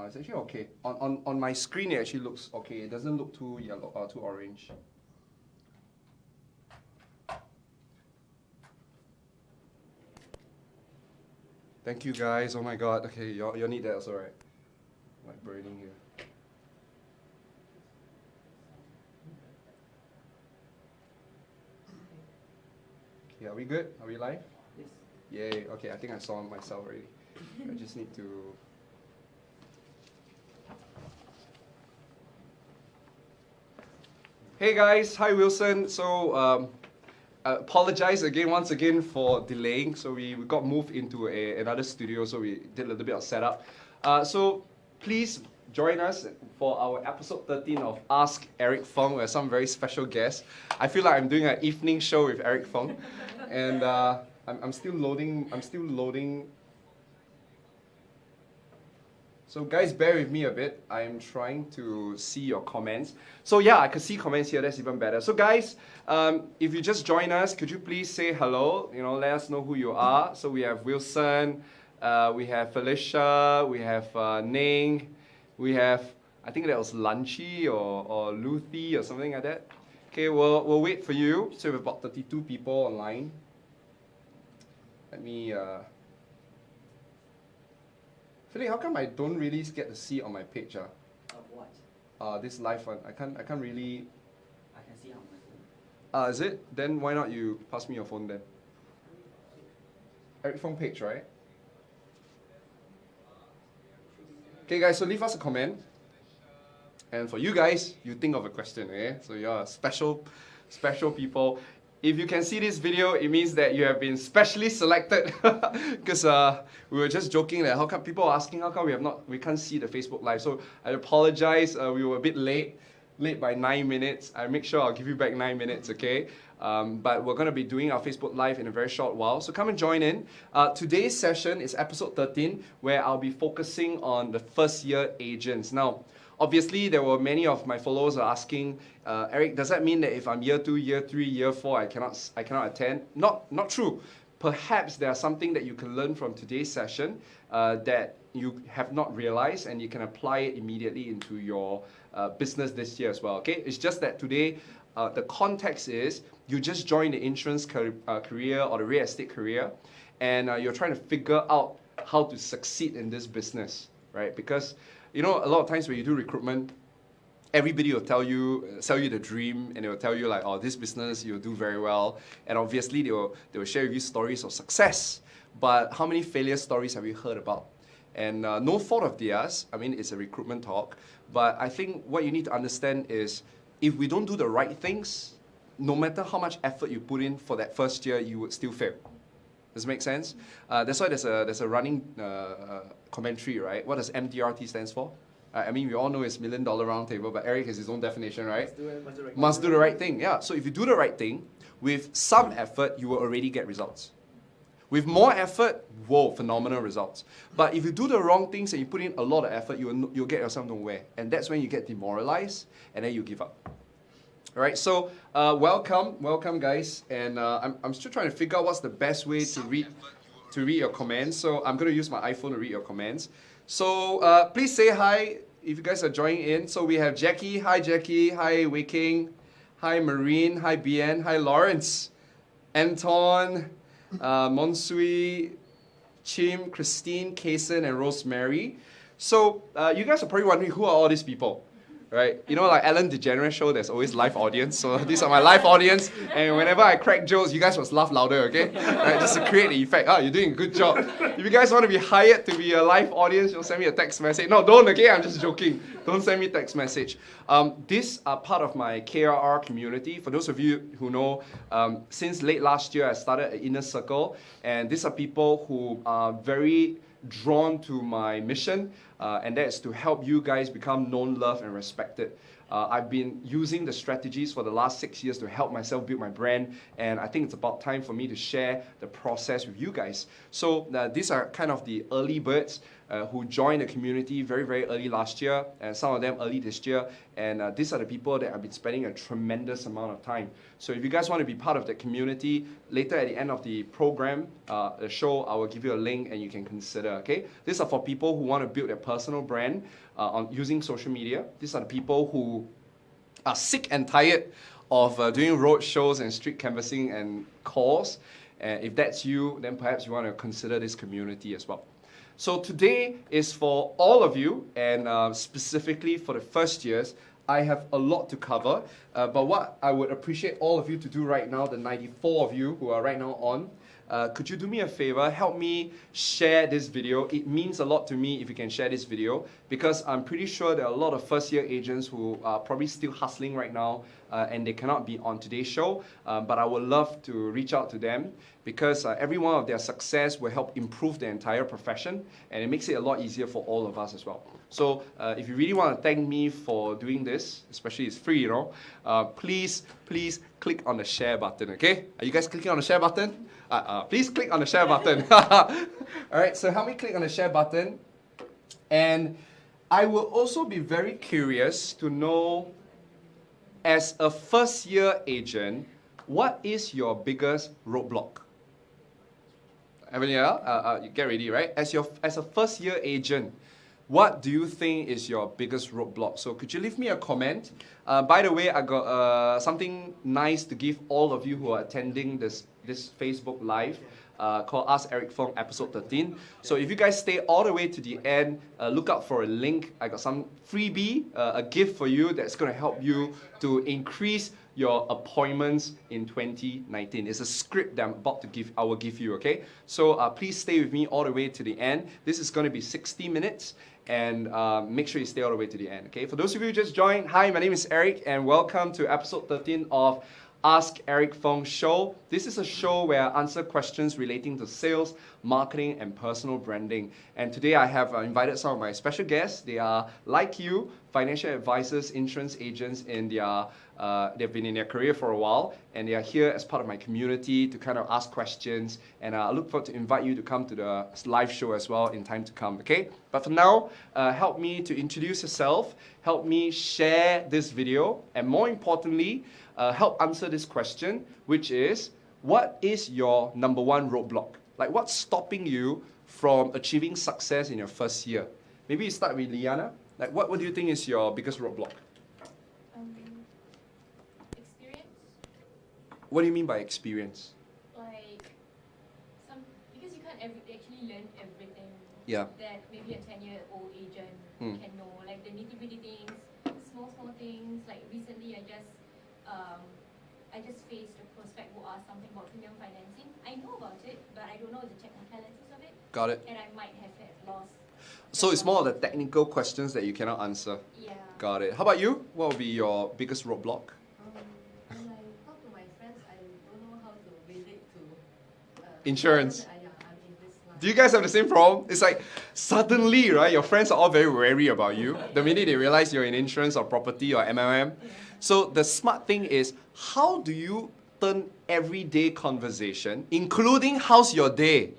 It's actually okay. On my screen, it actually looks okay. It doesn't look too yellow or too orange. Thank you guys. Oh my god. Okay, you need that also, right? Like burning here. Okay, are we good? Are we live? Yes. Yay. Okay, I think I saw myself already. I just need to... Hey guys, hi Wilson. So, apologize once again for delaying. So we got moved into another studio, so we did a little bit of setup. So please join us for our episode 13 of Ask Eric Feng with some very special guests. I feel like I'm doing an evening show with Eric Feng, and I'm still loading. So guys, bear with me a bit. I'm trying to see your comments. So yeah, I could see comments here. That's even better. So guys, if you just join us, could you please say hello? You know, let us know who you are. So we have Wilson, we have Felicia, we have Ning, we have, I think that was Lunchy or Luthi or something like that. Okay, we'll wait for you. So we have about 32 people online. Let me. Philip, how come I don't really get to see on my page? Of what? This live one. I can't really. I can see on my phone. Is it? Then why not you pass me your phone then? Eric Feng page, right? Okay, guys. So leave us a comment. And for you guys, you think of a question, okay? So you're special people. If you can see this video, it means that you have been specially selected. Because we were just joking that how come people are asking how come we can't see the Facebook Live. So I apologize. We were a bit late by 9 minutes. I make sure I'll give you back 9 minutes, okay? But we're going to be doing our Facebook Live in a very short while. So come and join in. Today's session is episode 13, where I'll be focusing on the first year agents. Now, obviously, there were many of my followers are asking, Eric, does that mean that if I'm year 2, year 3, year 4, I cannot attend? Not true. Perhaps there's something that you can learn from today's session that you have not realized, and you can apply it immediately into your business this year as well. Okay, it's just that today the context is you just joined the insurance career or the real estate career, and you're trying to figure out how to succeed in this business, right? Because you know, a lot of times when you do recruitment, everybody will sell you the dream, and they will tell you like, oh, this business you'll do very well, and obviously they will share with you stories of success. But how many failure stories have you heard about? And no fault of theirs. I mean, it's a recruitment talk. But I think what you need to understand is, if we don't do the right things, no matter how much effort you put in for that first year, you would still fail. Does it make sense? That's why there's a running commentary, right? What does MDRT stands for? I mean, we all know it's $1 Million Round Table, but Eric has his own definition, right? Must do the right thing. Yeah. So if you do the right thing, with some effort, you will already get results. With more effort, whoa, phenomenal results. But if you do the wrong things and you put in a lot of effort, you'll get yourself nowhere, and that's when you get demoralized, and then you give up. All right, so welcome guys, and I'm still trying to figure out what's the best way to read your comments. So I'm going to use my iPhone to read your comments. So please say hi if you guys are joining in. So we have Jackie. Hi Jackie. Hi Wei King. Hi Marine. Hi Bien. Hi Lawrence. Anton. Monsui. Chim. Christine. Kason. And Rosemary. So you guys are probably wondering, who are all these people? Right? You know, like Ellen DeGeneres show, there's always live audience. So these are my live audience, and whenever I crack jokes, you guys must laugh louder, okay? Right? Just to create the effect. Oh, you're doing a good job. If you guys want to be hired to be a live audience, you'll send me a text message. No, don't, okay? I'm just joking. Don't send me text message. These are part of my KRR community. For those of you who know, since late last year, I started an inner circle, and these are people who are very drawn to my mission, and that is to help you guys become known, loved, and respected. I've been using the strategies for the last 6 years to help myself build my brand, and I think it's about time for me to share the process with you guys. So these are kind of the early birds. who joined the community very, very early last year, and some of them early this year. And these are the people that I've been spending a tremendous amount of time. So if you guys want to be part of that community, later at the end of the program, the show, I will give you a link and you can consider, okay? These are for people who want to build their personal brand on using social media. These are the people who are sick and tired of doing road shows and street canvassing and calls. If that's you, then perhaps you want to consider this community as well. So today is for all of you, and specifically for the first years. I have a lot to cover, but what I would appreciate all of you to do right now, the 94 of you who are right now on, could you do me a favor, help me share this video. It means a lot to me if you can share this video, because I'm pretty sure there are a lot of first year agents who are probably still hustling right now, and they cannot be on today's show, but I would love to reach out to them, because every one of their success will help improve their entire profession, and it makes it a lot easier for all of us as well. So if you really want to thank me for doing this, especially it's free, you know, please click on the share button, okay? Are you guys clicking on the share button? Please click on the share button. Alright, so help me click on the share button. And I will also be very curious to know, as a first year agent, what is your biggest roadblock? You get ready, right? As a first year agent, what do you think is your biggest roadblock? So could you leave me a comment? By the way, I got something nice to give all of you who are attending this Facebook Live called Ask Eric Feng episode 13. So if you guys stay all the way to the end, look out for a link. I got some freebie, a gift for you that's going to help you to increase your appointments in 2019. It's a script that I will give you, okay? So please stay with me all the way to the end. This is going to be 60 minutes, and make sure you stay all the way to the end, okay? For those of you who just joined, hi, my name is Eric, and welcome to episode 13 of Ask Eric Feng Show. This is a show where I answer questions relating to sales, marketing, and personal branding. And today I have invited some of my special guests. They are, like you, financial advisors, insurance agents, and they've been in their career for a while, and they are here as part of my community to kind of ask questions. And I look forward to invite you to come to the live show as well in time to come, okay? But for now, help me to introduce yourself, help me share this video, and more importantly, help answer this question, which is, what is your number one roadblock? Like, what's stopping you from achieving success in your first year? Maybe you start with Liana. Like, what do you think is your biggest roadblock? Experience. What do you mean by experience? Like, because you can't actually learn everything. Yeah. That maybe a 10-year-old agent can know, like the nitty-gritty things, small things. Like recently, I just faced a prospect who asked something about premium financing. I know about it, but I don't know the technicalities of it. Got it. And I might have lost. So it's more of the technical questions that you cannot answer. Yeah. Got it. How about you? What would be your biggest roadblock? When I talk to my friends, I don't know how to relate to Insurance. I'm in this line. Do you guys have the same problem? It's like suddenly, right, your friends are all very wary about you. The minute they realize you're in insurance or property or MLM. So the smart thing is, how do you turn everyday conversation, including how's your day,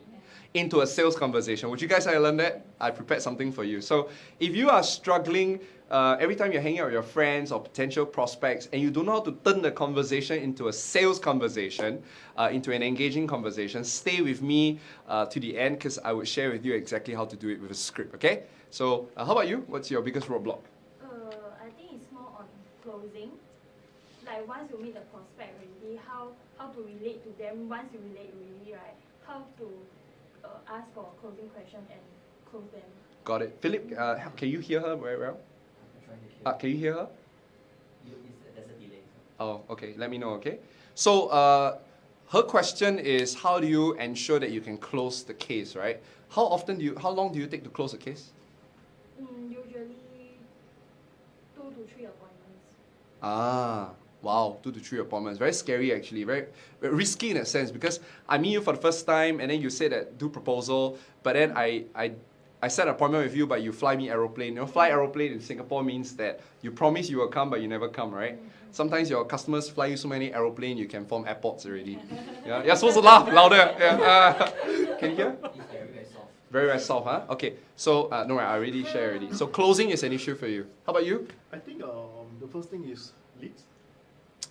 into a sales conversation? Would you guys like to learn that? I prepared something for you. So if you are struggling every time you're hanging out with your friends or potential prospects, and you don't know how to turn the conversation into a sales conversation, into an engaging conversation, stay with me to the end, because I would share with you exactly how to do it with a script, okay? So how about you? What's your biggest roadblock? I think it's more on closing. Like once you meet the prospect already, how to relate to them. Once you relate already, right? How to ask for a closing question and close them. Got it. Philip, can you hear her very well? I'm trying to hear. Can you hear her? There's a delay. Oh, okay. Let me know, okay? So her question is, how do you ensure that you can close the case, right? How long do you take to close a case? Usually 2 to 3 appointments. Ah, wow, 2 to 3 appointments. Very scary, actually. Very risky in that sense, because I meet you for the first time, and then you say that do proposal, but then I set an appointment with you, but you fly me aeroplane. You know, fly aeroplane in Singapore means that you promise you will come, but you never come, right? Sometimes your customers fly you so many aeroplanes, you can form airports already. Yeah, you're supposed to laugh louder. Yeah. Can you hear? It's very soft. Very, very soft, huh? Okay, so, no, I already shared already. So closing is an issue for you. How about you? I think the first thing is leads.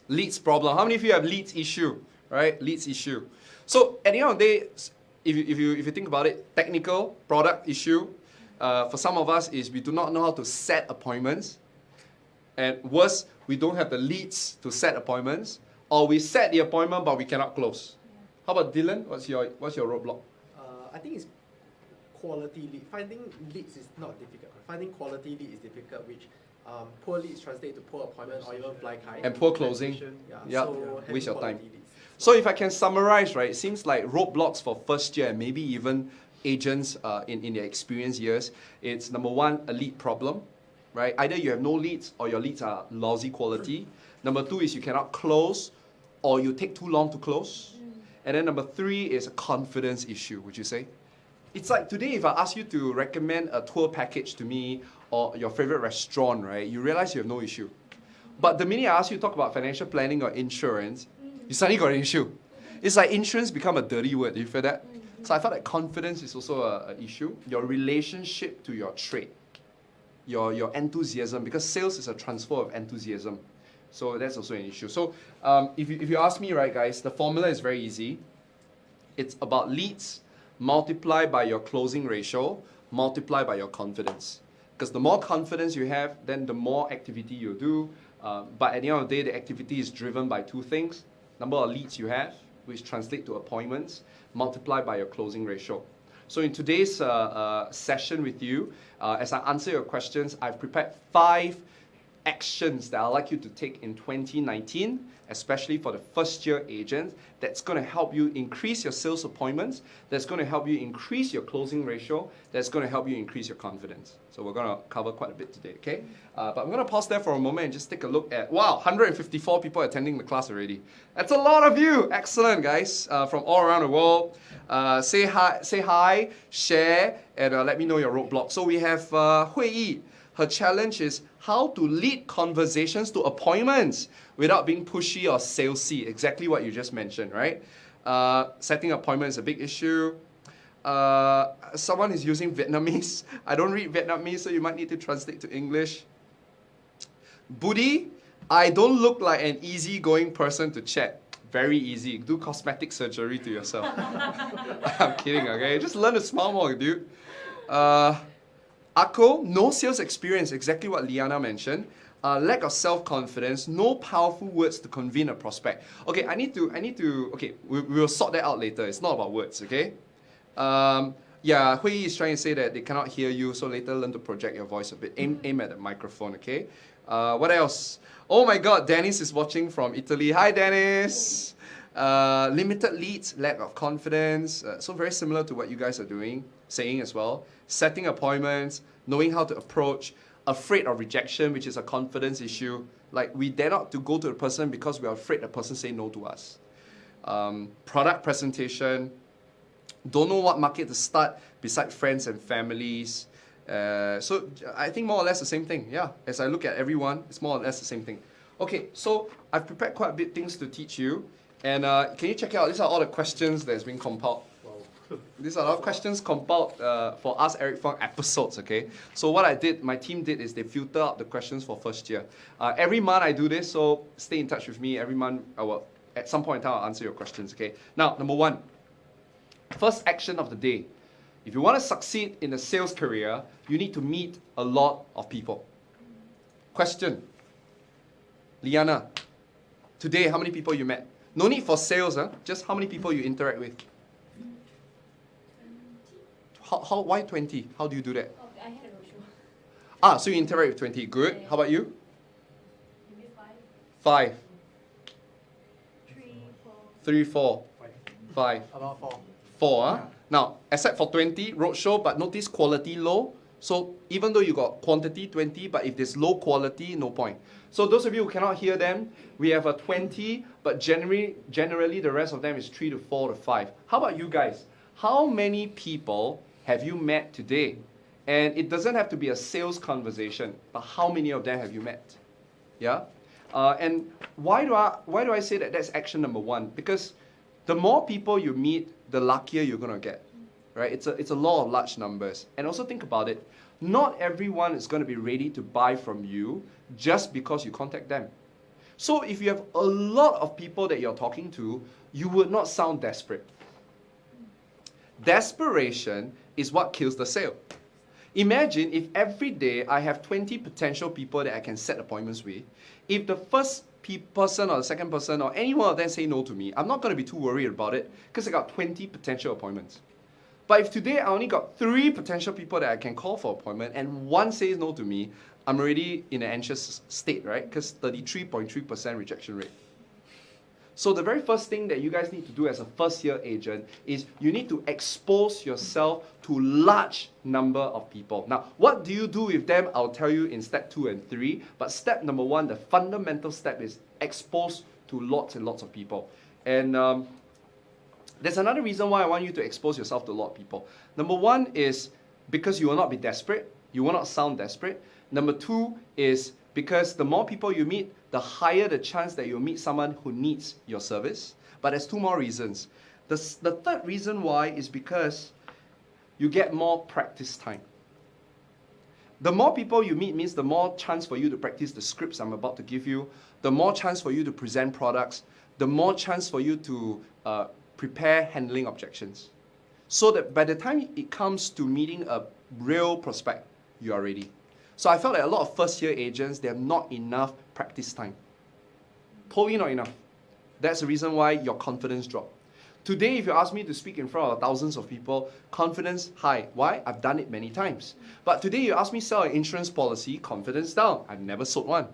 Leads problem. How many of you have leads issue? Right? Leads issue. So at the end of the day, if you think about it, technical product issue, for some of us is we do not know how to set appointments. And worse, we don't have the leads to set appointments. Or we set the appointment but we cannot close. How about Dylan? What's your roadblock? I think it's quality lead. Finding leads is not difficult. Finding quality lead is difficult, which poor leads translate to poor appointment or even fly high. And poor closing. Yeah, Yep. so Waste your quality time. leads. So if I can summarize, right, it seems like roadblocks for first year and maybe even agents in their experience years, it's number one, a lead problem, right? Either you have no leads or your leads are lousy quality. Number two is you cannot close or you take too long to close. And then number three is a confidence issue, would you say? It's like today if I ask you to recommend a tour package to me or your favorite restaurant, right, you realize you have no issue. But the minute I ask you to talk about financial planning or insurance, you suddenly got an issue. It's like insurance become a dirty word. Do you feel that? So I felt that confidence is also an issue. Your relationship to your trade, your enthusiasm, because sales is a transfer of enthusiasm. So that's also an issue. So if you ask me, right, guys, the formula is very easy. It's about leads multiplied by your closing ratio, multiplied by your confidence. Because the more confidence you have, then the more activity you do. But at the end of the day, the activity is driven by two things. Number of leads you have, which translate to appointments, multiplied by your closing ratio. So in today's session with you, as I answer your questions, I've prepared 5 actions that I'd like you to take in 2019, especially for the first year agent, that's going to help you increase your sales appointments, that's going to help you increase your closing ratio, that's going to help you increase your confidence. So we're going to cover quite a bit today, okay? But I'm going to pause there for a moment and just take a look at, wow, 154 people attending the class already. That's a lot of you. Excellent, guys, from all around the world. Say hi, share, and let me know your roadblock. So we have Hui Yi. Her challenge is how to lead conversations to appointments without being pushy or salesy. Exactly what you just mentioned, right? Setting appointments is a big issue. Someone is using Vietnamese. I don't read Vietnamese, so you might need to translate to English. Budi, I don't look like an easygoing person to chat. Very easy. Do cosmetic surgery to yourself. I'm kidding, okay? Just learn to smile more, dude. Akko, no sales experience, exactly what Liana mentioned. Lack of self-confidence, no powerful words to convince a prospect. Okay, I need to, okay, we'll sort that out later. It's not about words, okay? Yeah, Hui is trying to say that they cannot hear you, so later learn to project your voice a bit. Aim at the microphone, okay? What else? Oh my God, Dennis is watching from Italy. Hi, Dennis! Limited leads, lack of confidence. So very similar to what you guys are saying as well. Setting appointments, knowing how to approach, afraid of rejection, which is a confidence issue. Like we dare not to go to the person because we are afraid the person say no to us. Product presentation, don't know what market to start beside friends and families. So I think more or less the same thing. Yeah, as I look at everyone, it's more or less the same thing. Okay, so I've prepared quite a bit things to teach you. And can you check out, these are all the questions that's been compiled. These are all questions compiled for Ask Eric Feng episodes, okay? So what I did, my team did, is they filter out the questions for first year. Every month I do this, so stay in touch with me. Every month I will, at some point in time, I'll answer your questions, okay? Now, number 1, first action of the day. If you want to succeed in a sales career, you need to meet a lot of people. Question. Liana, today, how many people you met? No need for sales, just how many people you interact with. Why 20? How do you do that? Oh, I had a roadshow. So you interact with 20. Good. Yeah. How about you? Maybe 5. 5. 3, 4. 3, 4. 5. About 4. 4, huh? Now, except for 20, roadshow, but notice quality low. So even though you got quantity 20, but if there's low quality, no point. So those of you who cannot hear them, we have a 20, but generally the rest of them is 3 to 4 to 5. How about you guys? How many people have you met today? And it doesn't have to be a sales conversation, but how many of them have you met? Yeah? And why do I say that that's action number 1? Because the more people you meet, the luckier you're going to get. right? It's a law of large numbers. And also think about it. Not everyone is going to be ready to buy from you just because you contact them. So if you have a lot of people that you're talking to, you would not sound desperate. Desperation is what kills the sale. Imagine if every day I have 20 potential people that I can set appointments with. If the first person or the second person or any one of them say no to me, I'm not going to be too worried about it because I got 20 potential appointments. But if today I only got 3 potential people that I can call for appointment and one says no to me, I'm already in an anxious state, right? Because 33.3% rejection rate. So the very first thing that you guys need to do as a first-year agent is you need to expose yourself to large number of people. Now, what do you do with them? I'll tell you in step 2 and 3. But step number 1, the fundamental step is expose to lots and lots of people. And there's another reason why I want you to expose yourself to a lot of people. Number 1 is because you will not be desperate. You will not sound desperate. Number 2 is because the more people you meet, the higher the chance that you'll meet someone who needs your service. But there's 2 more reasons. The third reason why is because you get more practice time. The more people you meet means the more chance for you to practice the scripts I'm about to give you, the more chance for you to present products, the more chance for you to prepare handling objections. So that by the time it comes to meeting a real prospect, you are ready. So I felt that a lot of first-year agents, they have not enough practice time. Totally not enough. That's the reason why your confidence dropped. Today, if you ask me to speak in front of thousands of people, confidence high. Why? I've done it many times. But today, you ask me to sell an insurance policy, confidence down. I've never sold one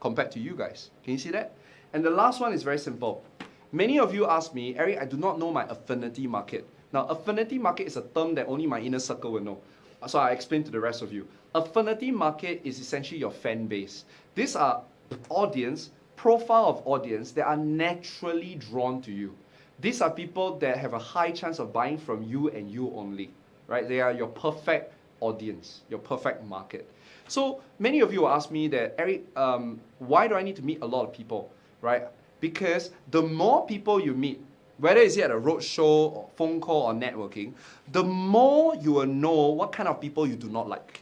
compared to you guys. Can you see that? And the last one is very simple. Many of you ask me, Eric, I do not know my affinity market. Now, affinity market is a term that only my inner circle will know. So I explain to the rest of you. Affinity market is essentially your fan base. These are audience, profile of audience that are naturally drawn to you. These are people that have a high chance of buying from you and you only, right? They are your perfect audience, your perfect market. So many of you will ask me that, Eric, why do I need to meet a lot of people, right? Because the more people you meet, whether it's at a roadshow, or phone call, or networking, the more you will know what kind of people you do not like.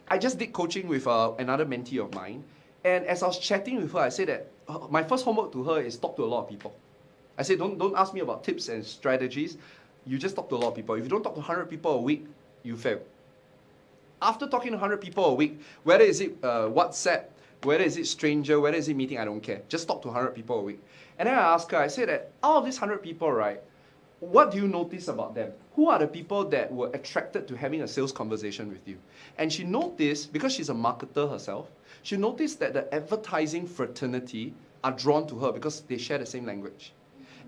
I just did coaching with another mentee of mine, and as I was chatting with her, I said that my first homework to her is talk to a lot of people. I said, don't ask me about tips and strategies. You just talk to a lot of people. If you don't talk to 100 people a week, you fail. After talking to 100 people a week, whether is it WhatsApp, whether is it stranger, whether is it meeting, I don't care. Just talk to 100 people a week. And then I asked her, I said that out of these 100 people, right, what do you notice about them? Who are the people that were attracted to having a sales conversation with you? And she noticed, because she's a marketer herself, she noticed that the advertising fraternity are drawn to her because they share the same language.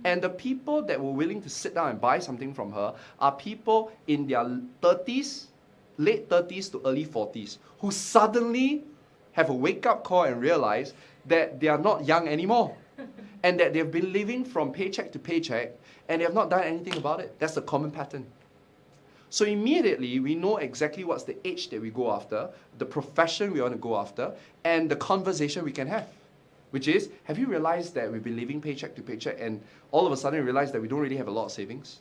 And the people that were willing to sit down and buy something from her are people in their 30s, late 30s to early 40s, who suddenly have a wake-up call and realize that they are not young anymore. And that they've been living from paycheck to paycheck and they have not done anything about it. That's the common pattern. So immediately, we know exactly what's the age that we go after, the profession we want to go after, and the conversation we can have. Which is, have you realized that we've been living paycheck to paycheck and all of a sudden realized that we don't really have a lot of savings?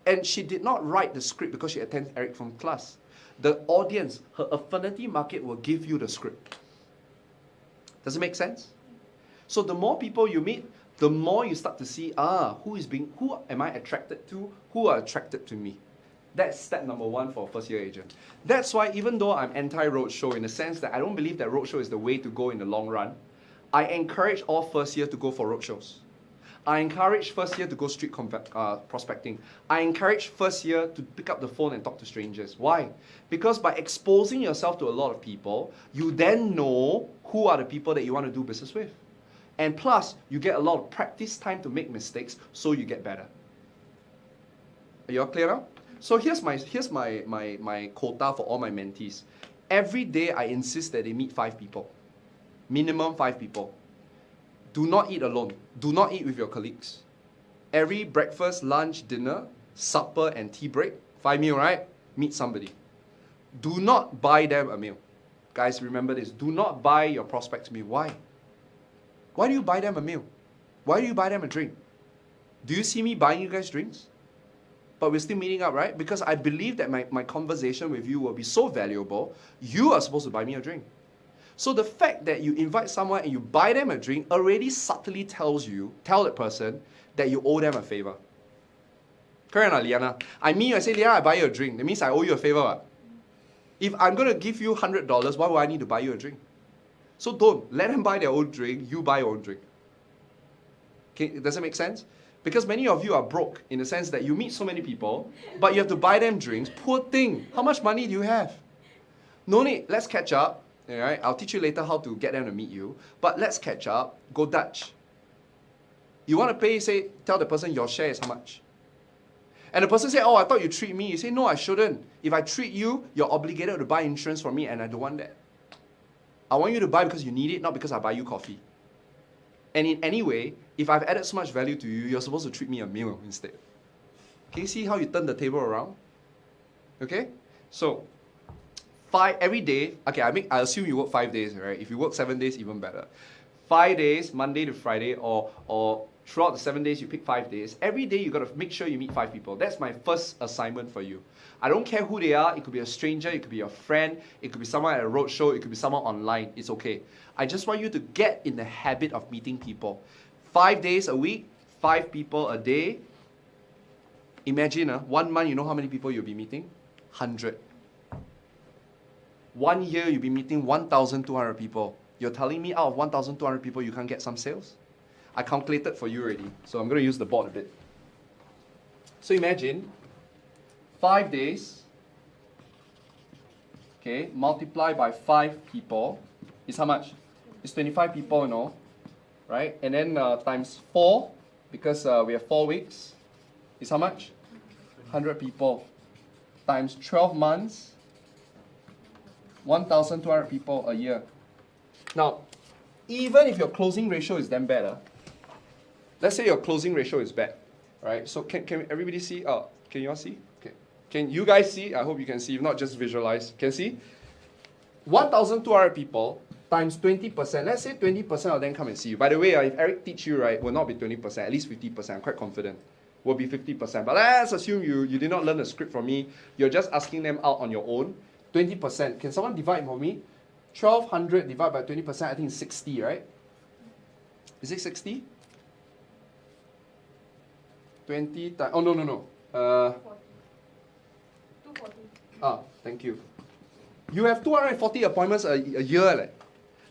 And she did not write the script because she attends Eric from class. The audience, her affinity market will give you the script. Does it make sense? So the more people you meet, the more you start to see, who am I attracted to? Who are attracted to me? That's step number 1 for a first-year agent. That's why even though I'm anti-roadshow in the sense that I don't believe that roadshow is the way to go in the long run, I encourage all first year to go for roadshows. I encourage first year to go street prospecting. I encourage first year to pick up the phone and talk to strangers. Why? Because by exposing yourself to a lot of people, you then know who are the people that you want to do business with. And plus, you get a lot of practice time to make mistakes, so you get better. Are you all clear now? So here's my quota for all my mentees. Every day, I insist that they meet 5 people. Minimum 5 people. Do not eat alone. Do not eat with your colleagues. Every breakfast, lunch, dinner, supper, and tea break, 5 meals, right? Meet somebody. Do not buy them a meal. Guys, remember this. Do not buy your prospects a meal. Why? Why do you buy them a meal? Why do you buy them a drink? Do you see me buying you guys drinks? But we're still meeting up, right? Because I believe that my conversation with you will be so valuable, you are supposed to buy me a drink. So the fact that you invite someone and you buy them a drink already subtly tell that person that you owe them a favor. Correct or not, Liana? I mean, I say, Liana, I buy you a drink. That means I owe you a favor. Right? If I'm going to give you $100, why would I need to buy you a drink? So don't. Let them buy their own drink. You buy your own drink. Okay, does that make sense? Because many of you are broke in the sense that you meet so many people, but you have to buy them drinks. Poor thing. How much money do you have? No need. Let's catch up. All right? I'll teach you later how to get them to meet you. But let's catch up. Go Dutch. You want to pay, say, tell the person your share is how much. And the person say, oh, I thought you treat me. You say, no, I shouldn't. If I treat you, you're obligated to buy insurance for me, and I don't want that. I want you to buy because you need it, not because I buy you coffee. And in any way, if I've added so much value to you, you're supposed to treat me a meal instead. Can you see how you turn the table around? Okay? So, every day, okay, I assume you work 5 days, right? If you work 7 days, even better. 5 days, Monday to Friday, or throughout the 7 days, you pick 5 days. Every day, you got to make sure you meet 5 people. That's my first assignment for you. I don't care who they are. It could be a stranger. It could be a friend. It could be someone at a roadshow. It could be someone online. It's okay. I just want you to get in the habit of meeting people. 5 days a week, 5 people a day. Imagine, 1 month, you know how many people you'll be meeting? 100. 1 year, you'll be meeting 1,200 people. You're telling me out of 1,200 people, you can't get some sales? I calculated for you already, so I'm going to use the board a bit. So imagine 5 days, okay, multiply by 5 people is how much? It's 25 people, you know, right? And then times 4, because we have 4 weeks, is how much? 100 people. Times 12 months, 1,200 people a year. Now, even if your closing ratio is damn bad, let's say your closing ratio is bad, right? So can everybody see? Can you all see? Okay. Can you guys see? I hope you can see. If not, just visualize. Can see? 1,200 people times 20%. Let's say 20% of them come and see you. By the way, if Eric teach you, right, will not be 20%, at least 50%. I'm quite confident. Will be 50%. But let's assume you did not learn the script from me. You're just asking them out on your own. 20%. Can someone divide for me? 1,200 divided by 20%, I think it's 60, right? Is it 60? 20 times, oh no. 240. Thank you. You have 240 appointments a year.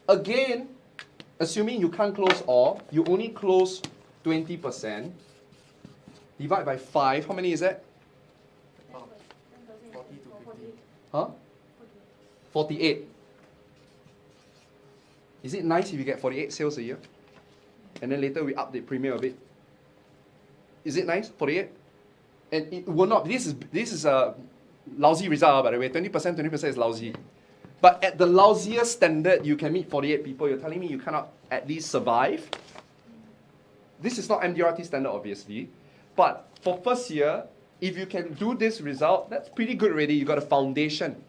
Again, assuming you can't close all, you only close 20%. Divide by 5, how many is that? 40 to 50. Huh? 48. Is it nice if you get 48 sales a year? And then later we up the premium a bit. Is it nice? 48? And it will not. This is a lousy result, by the way. 20% is lousy. But at the lousiest standard, you can meet 48 people. You're telling me you cannot at least survive? This is not MDRT standard, obviously. But for first year, if you can do this result, that's pretty good already. You got a foundation.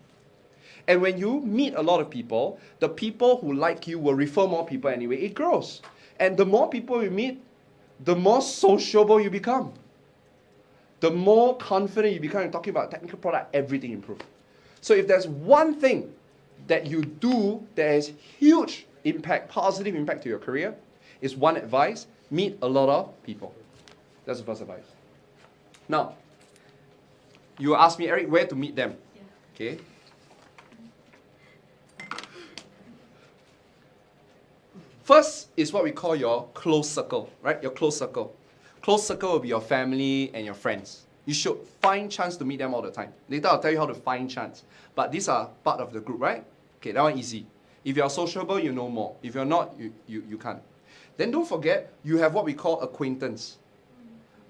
And when you meet a lot of people, the people who like you will refer more people anyway. It grows. And the more people you meet, the more sociable you become. The more confident you become in talking about technical product, everything improves. So if there's one thing that you do that has huge impact, positive impact to your career, is one advice: meet a lot of people. That's the first advice. Now, you ask me, Eric, where to meet them? Yeah. Okay. First is what we call your close circle, right? Your close circle. Close circle will be your family and your friends. You should find chance to meet them all the time. Later I'll tell you how to find chance. But these are part of the group, right? Okay, that one easy. If you're sociable, you know more. If you're not, you can't. Then don't forget, you have what we call acquaintance.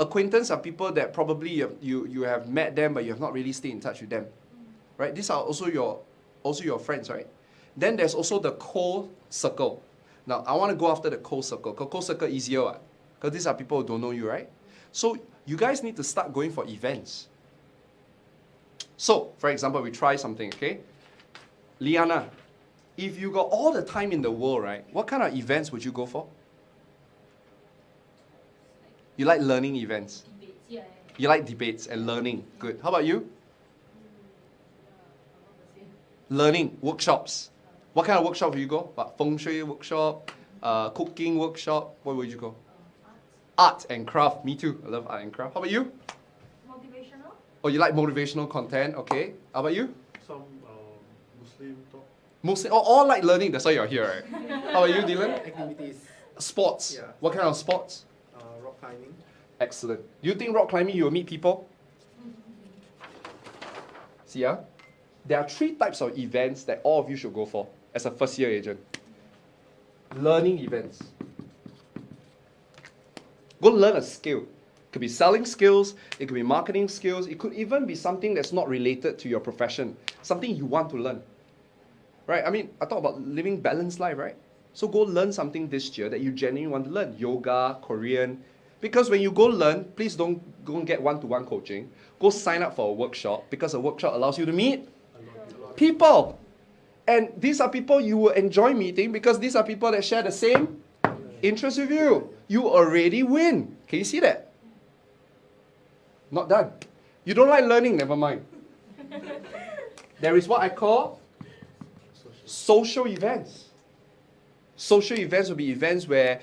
Acquaintance are people that probably you have met them, but you have not really stayed in touch with them. Right? These are also your friends, right? Then there's also the co-circle. Now, I want to go after the co-circle. Co-circle easier, because these are people who don't know you, right? So, you guys need to start going for events. So, for example, we try something, okay? Liana, if you got all the time in the world, right, what kind of events would you go for? You like learning events. Debates, yeah. You like debates and learning. Good. How about you? Learning, workshops. What kind of workshop do you go? What, Feng Shui workshop, cooking workshop? What would you go? Art and craft. Me too. I love art and craft. How about you? Motivational? Oh, you like motivational content. Okay. How about you? Some Muslim talk. Mostly, all like learning. That's why you're here, right? How about you, Dylan? Activities, Sports. Yeah. What kind of sports? rock climbing. Excellent. You think rock climbing you will meet people? See, there are 3 types of events that all of you should go for as a first year agent. Learning events. Go learn a skill. It could be selling skills, it could be marketing skills, it could even be something that's not related to your profession, something you want to learn. Right? I mean, I talk about living balanced life, right? So go learn something this year that you genuinely want to learn. Yoga, Korean. Because when you go learn, please don't go and get one-to-one coaching. Go sign up for a workshop because a workshop allows you to meet people. And these are people you will enjoy meeting because these are people that share the same interests with you. You already win. Can you see that? Not done. You don't like learning, never mind. There is what I call social events. Social events will be events where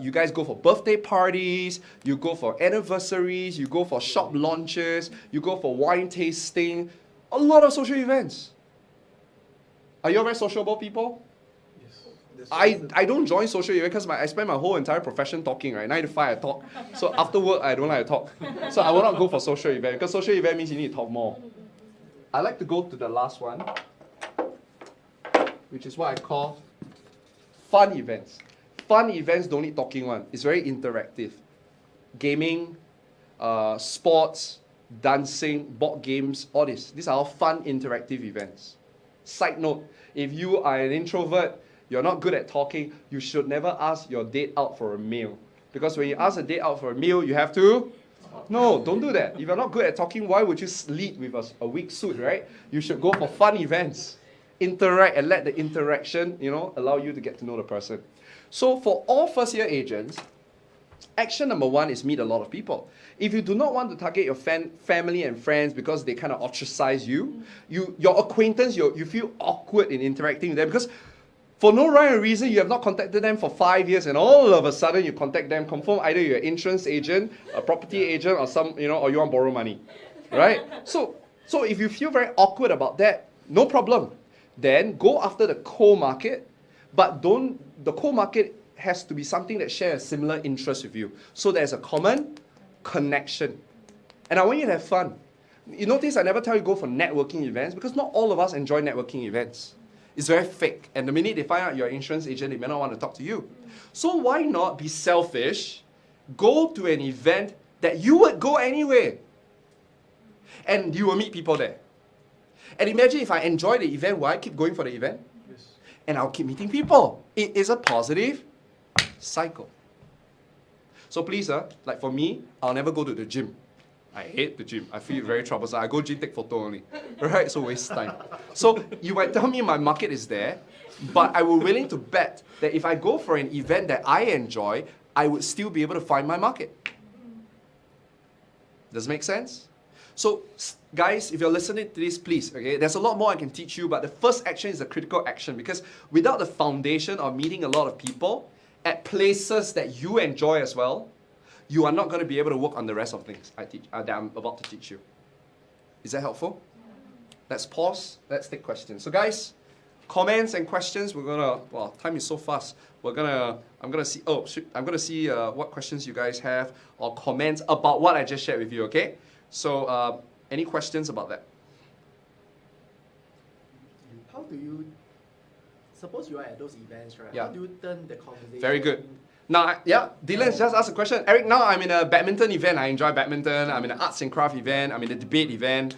you guys go for birthday parties, you go for anniversaries, you go for shop launches, you go for wine tasting. A lot of social events. Are you all very sociable people? Yes. I don't join social events because I spend my whole entire profession talking, right? 9 to 5 I talk. So after work I don't like to talk. So I will not go for social event because social event means you need to talk more. I like to go to the last one, which is what I call fun events. Fun events don't need talking one. It's very interactive. Gaming, sports, dancing, board games, all this. These are all fun interactive events. Side note, if you are an introvert, you're not good at talking, you should never ask your date out for a meal. Because when you ask a date out for a meal, you have to... No, don't do that. If you're not good at talking, why would you lead with a weak suit, right? You should go for fun events. Interact and let the interaction, allow you to get to know the person. So for all first year agents, action number 1 is meet a lot of people. If you do not want to target your family and friends because they kind of ostracize you, your acquaintance, you feel awkward in interacting with them because for no rhyme or reason, you have not contacted them for 5 years and all of a sudden you contact them, confirm either you're an insurance agent, a property agent, or or you want to borrow money, right? So if you feel very awkward about that, no problem. Then go after the core market, but the core market has to be something that shares a similar interest with you. So there's a common connection. And I want you to have fun. You notice I never tell you go for networking events because not all of us enjoy networking events. It's very fake. And the minute they find out you're an insurance agent, they may not want to talk to you. So why not be selfish, go to an event that you would go anyway. And you will meet people there. And imagine if I enjoy the event, will I keep going for the event? Yes. And I'll keep meeting people. It is a positive cycle. So please, like for me, I'll never go to the gym. I hate the gym. I feel very troublesome. I go gym, take photo only. Right? So waste time. So you might tell me my market is there, but I will willing to bet that if I go for an event that I enjoy, I would still be able to find my market. Does it make sense? So guys, if you're listening to this, please, okay, there's a lot more I can teach you, but the first action is the critical action because without the foundation of meeting a lot of people at places that you enjoy as well, you are not going to be able to work on the rest of things that I'm about to teach you. Is that helpful? Let's pause. Let's take questions. So guys, comments and questions. Time is so fast. I'm gonna see what questions you guys have or comments about what I just shared with you. Okay. So any questions about that? How do you, suppose you are at those events, right? Yeah. How do you turn the conversation? Very good. Now, Dylan just asked a question. Eric, now I'm in a badminton event. I enjoy badminton. I'm in an arts and craft event. I'm in a debate event.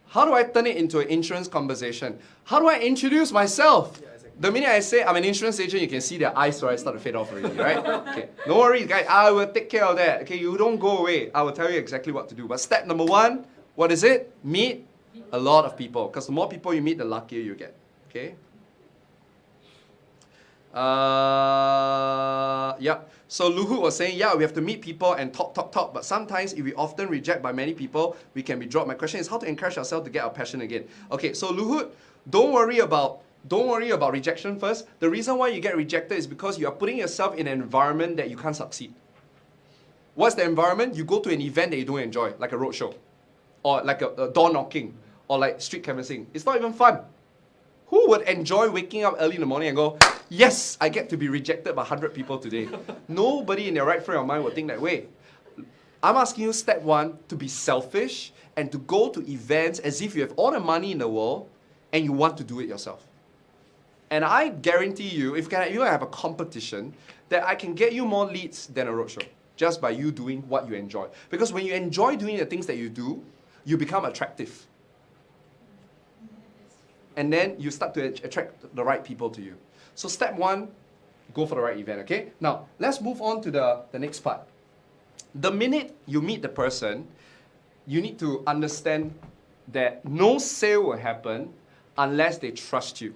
How do I turn it into an insurance conversation? How do I introduce myself? Yeah, exactly. The minute I say I'm an insurance agent, you can see their eyes start to fade off already, right? Okay. No worries, guys. I will take care of that. Okay, you don't go away. I will tell you exactly what to do. But step number 1, what is it? Meet a lot of people. Because the more people you meet, the luckier you get. Okay? So Luhut was saying, yeah, we have to meet people and talk. But sometimes if we often reject by many people, we can be dropped. My question is how to encourage ourselves to get our passion again. Okay, so Luhut, don't worry about rejection first. The reason why you get rejected is because you are putting yourself in an environment that you can't succeed. What's the environment? You go to an event that you don't enjoy, like a roadshow, or like a door knocking, or like street canvassing. It's not even fun. Who would enjoy waking up early in the morning and go, yes, I get to be rejected by 100 people today? Nobody in their right frame of mind would think that way. I'm asking you, step one, to be selfish and to go to events as if you have all the money in the world and you want to do it yourself. And I guarantee you, if you have a competition, that I can get you more leads than a roadshow, just by you doing what you enjoy. Because when you enjoy doing the things that you do, you become attractive. And then you start to attract the right people to you. So step one, go for the right event, okay? Now, let's move on to the next part. The minute you meet the person, you need to understand that no sale will happen unless they trust you.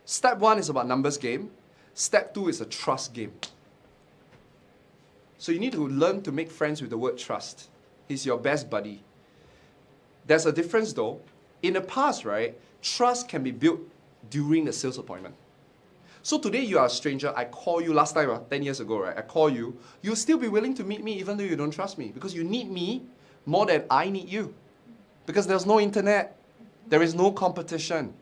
Step one is about numbers game. Step two is a trust game. So you need to learn to make friends with the word trust. He's your best buddy. There's a difference though. In the past, right, trust can be built during the sales appointment. So today you are a stranger, I call you last time, 10 years ago, right, I call you, you'll still be willing to meet me even though you don't trust me because you need me more than I need you. Because there's no internet, there is no competition.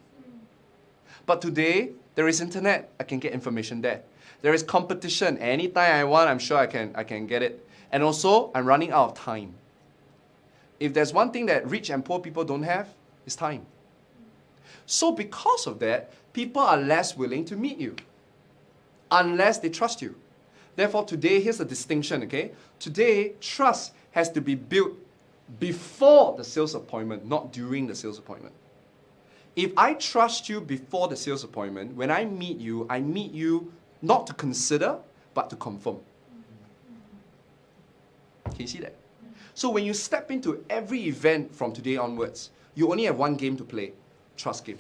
But today, there is internet, I can get information there. There is competition, anytime I want, I'm sure I can get it. And also, I'm running out of time. If there's one thing that rich and poor people don't have, it's time. So because of that, people are less willing to meet you unless they trust you. Therefore, today, here's the distinction, okay? Today, trust has to be built before the sales appointment, not during the sales appointment. If I trust you before the sales appointment, when I meet you not to consider, but to confirm. Can you see that? So when you step into every event from today onwards, you only have one game to play, trust game.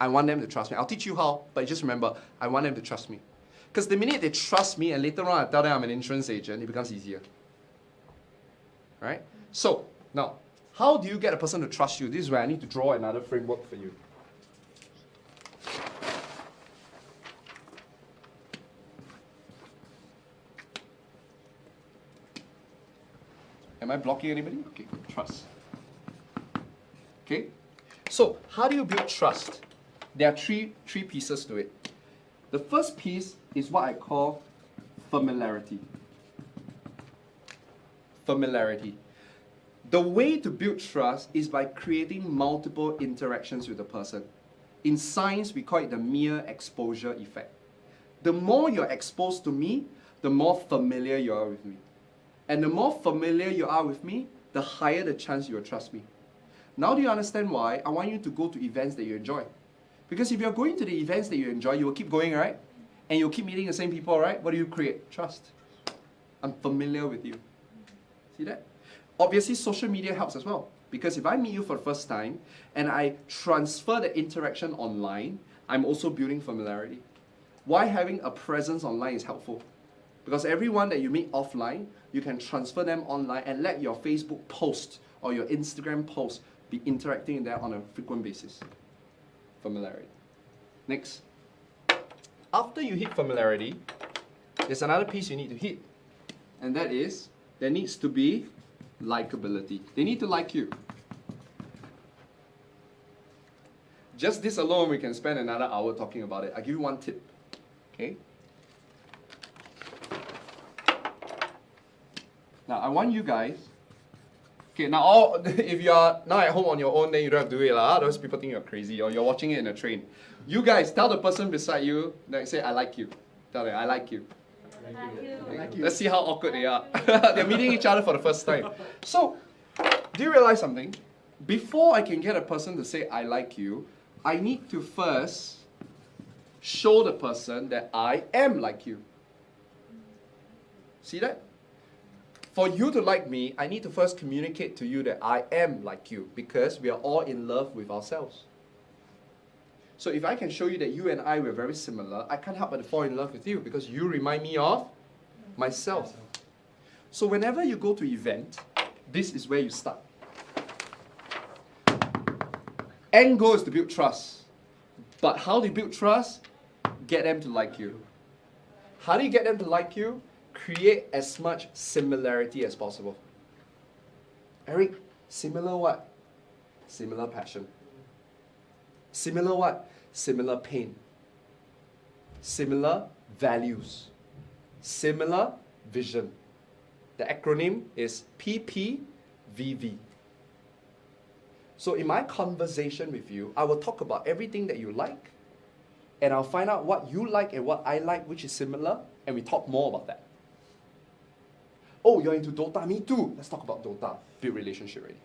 I want them to trust me. I'll teach you how, but just remember, I want them to trust me. Because the minute they trust me and later on I tell them I'm an insurance agent, it becomes easier. Right? So, now, how do you get a person to trust you? This is where I need to draw another framework for you. Am I blocking anybody? Okay, good. Trust. Okay? So, how do you build trust? There are three pieces to it. The first piece is what I call familiarity. Familiarity. The way to build trust is by creating multiple interactions with the person. In science, we call it the mere exposure effect. The more you're exposed to me, the more familiar you are with me. And the more familiar you are with me, the higher the chance you will trust me. Now do you understand why I want you to go to events that you enjoy? Because if you're going to the events that you enjoy, you will keep going, right? And you'll keep meeting the same people, right? What do you create? Trust. I'm familiar with you. See that? Obviously, social media helps as well. Because if I meet you for the first time and I transfer the interaction online, I'm also building familiarity. Why having a presence online is helpful? Because everyone that you meet offline, you can transfer them online and let your Facebook post or your Instagram post be interacting in there on a frequent basis. Familiarity. Next. After you hit familiarity, there's another piece you need to hit. And that is, there needs to be likability. They need to like you. Just this alone, we can spend another hour talking about it. I'll give you one tip. Okay? Now, I want you guys. Okay, now if you are now at home on your own, then you don't have to do it. Those people think you're crazy or you're watching it in a train. You guys, tell the person beside you, like, say, I like you. Tell them, I like you. Let's see how awkward they are. They're meeting each other for the first time. So, do you realize something? Before I can get a person to say, I like you, I need to first show the person that I am like you. See that? For you to like me, I need to first communicate to you that I am like you because we are all in love with ourselves. So if I can show you that you and I were very similar, I can't help but fall in love with you because you remind me of myself. So whenever you go to event, this is where you start. End goal is to build trust. But how do you build trust? Get them to like you. How do you get them to like you? Create as much similarity as possible. Eric, similar what? Similar passion. Similar what? Similar pain. Similar values. Similar vision. The acronym is PPVV. So in my conversation with you, I will talk about everything that you like, and I'll find out what you like and what I like, which is similar, and we talk more about that. Oh, you're into Dota? Me too. Let's talk about Dota. Build relationship already.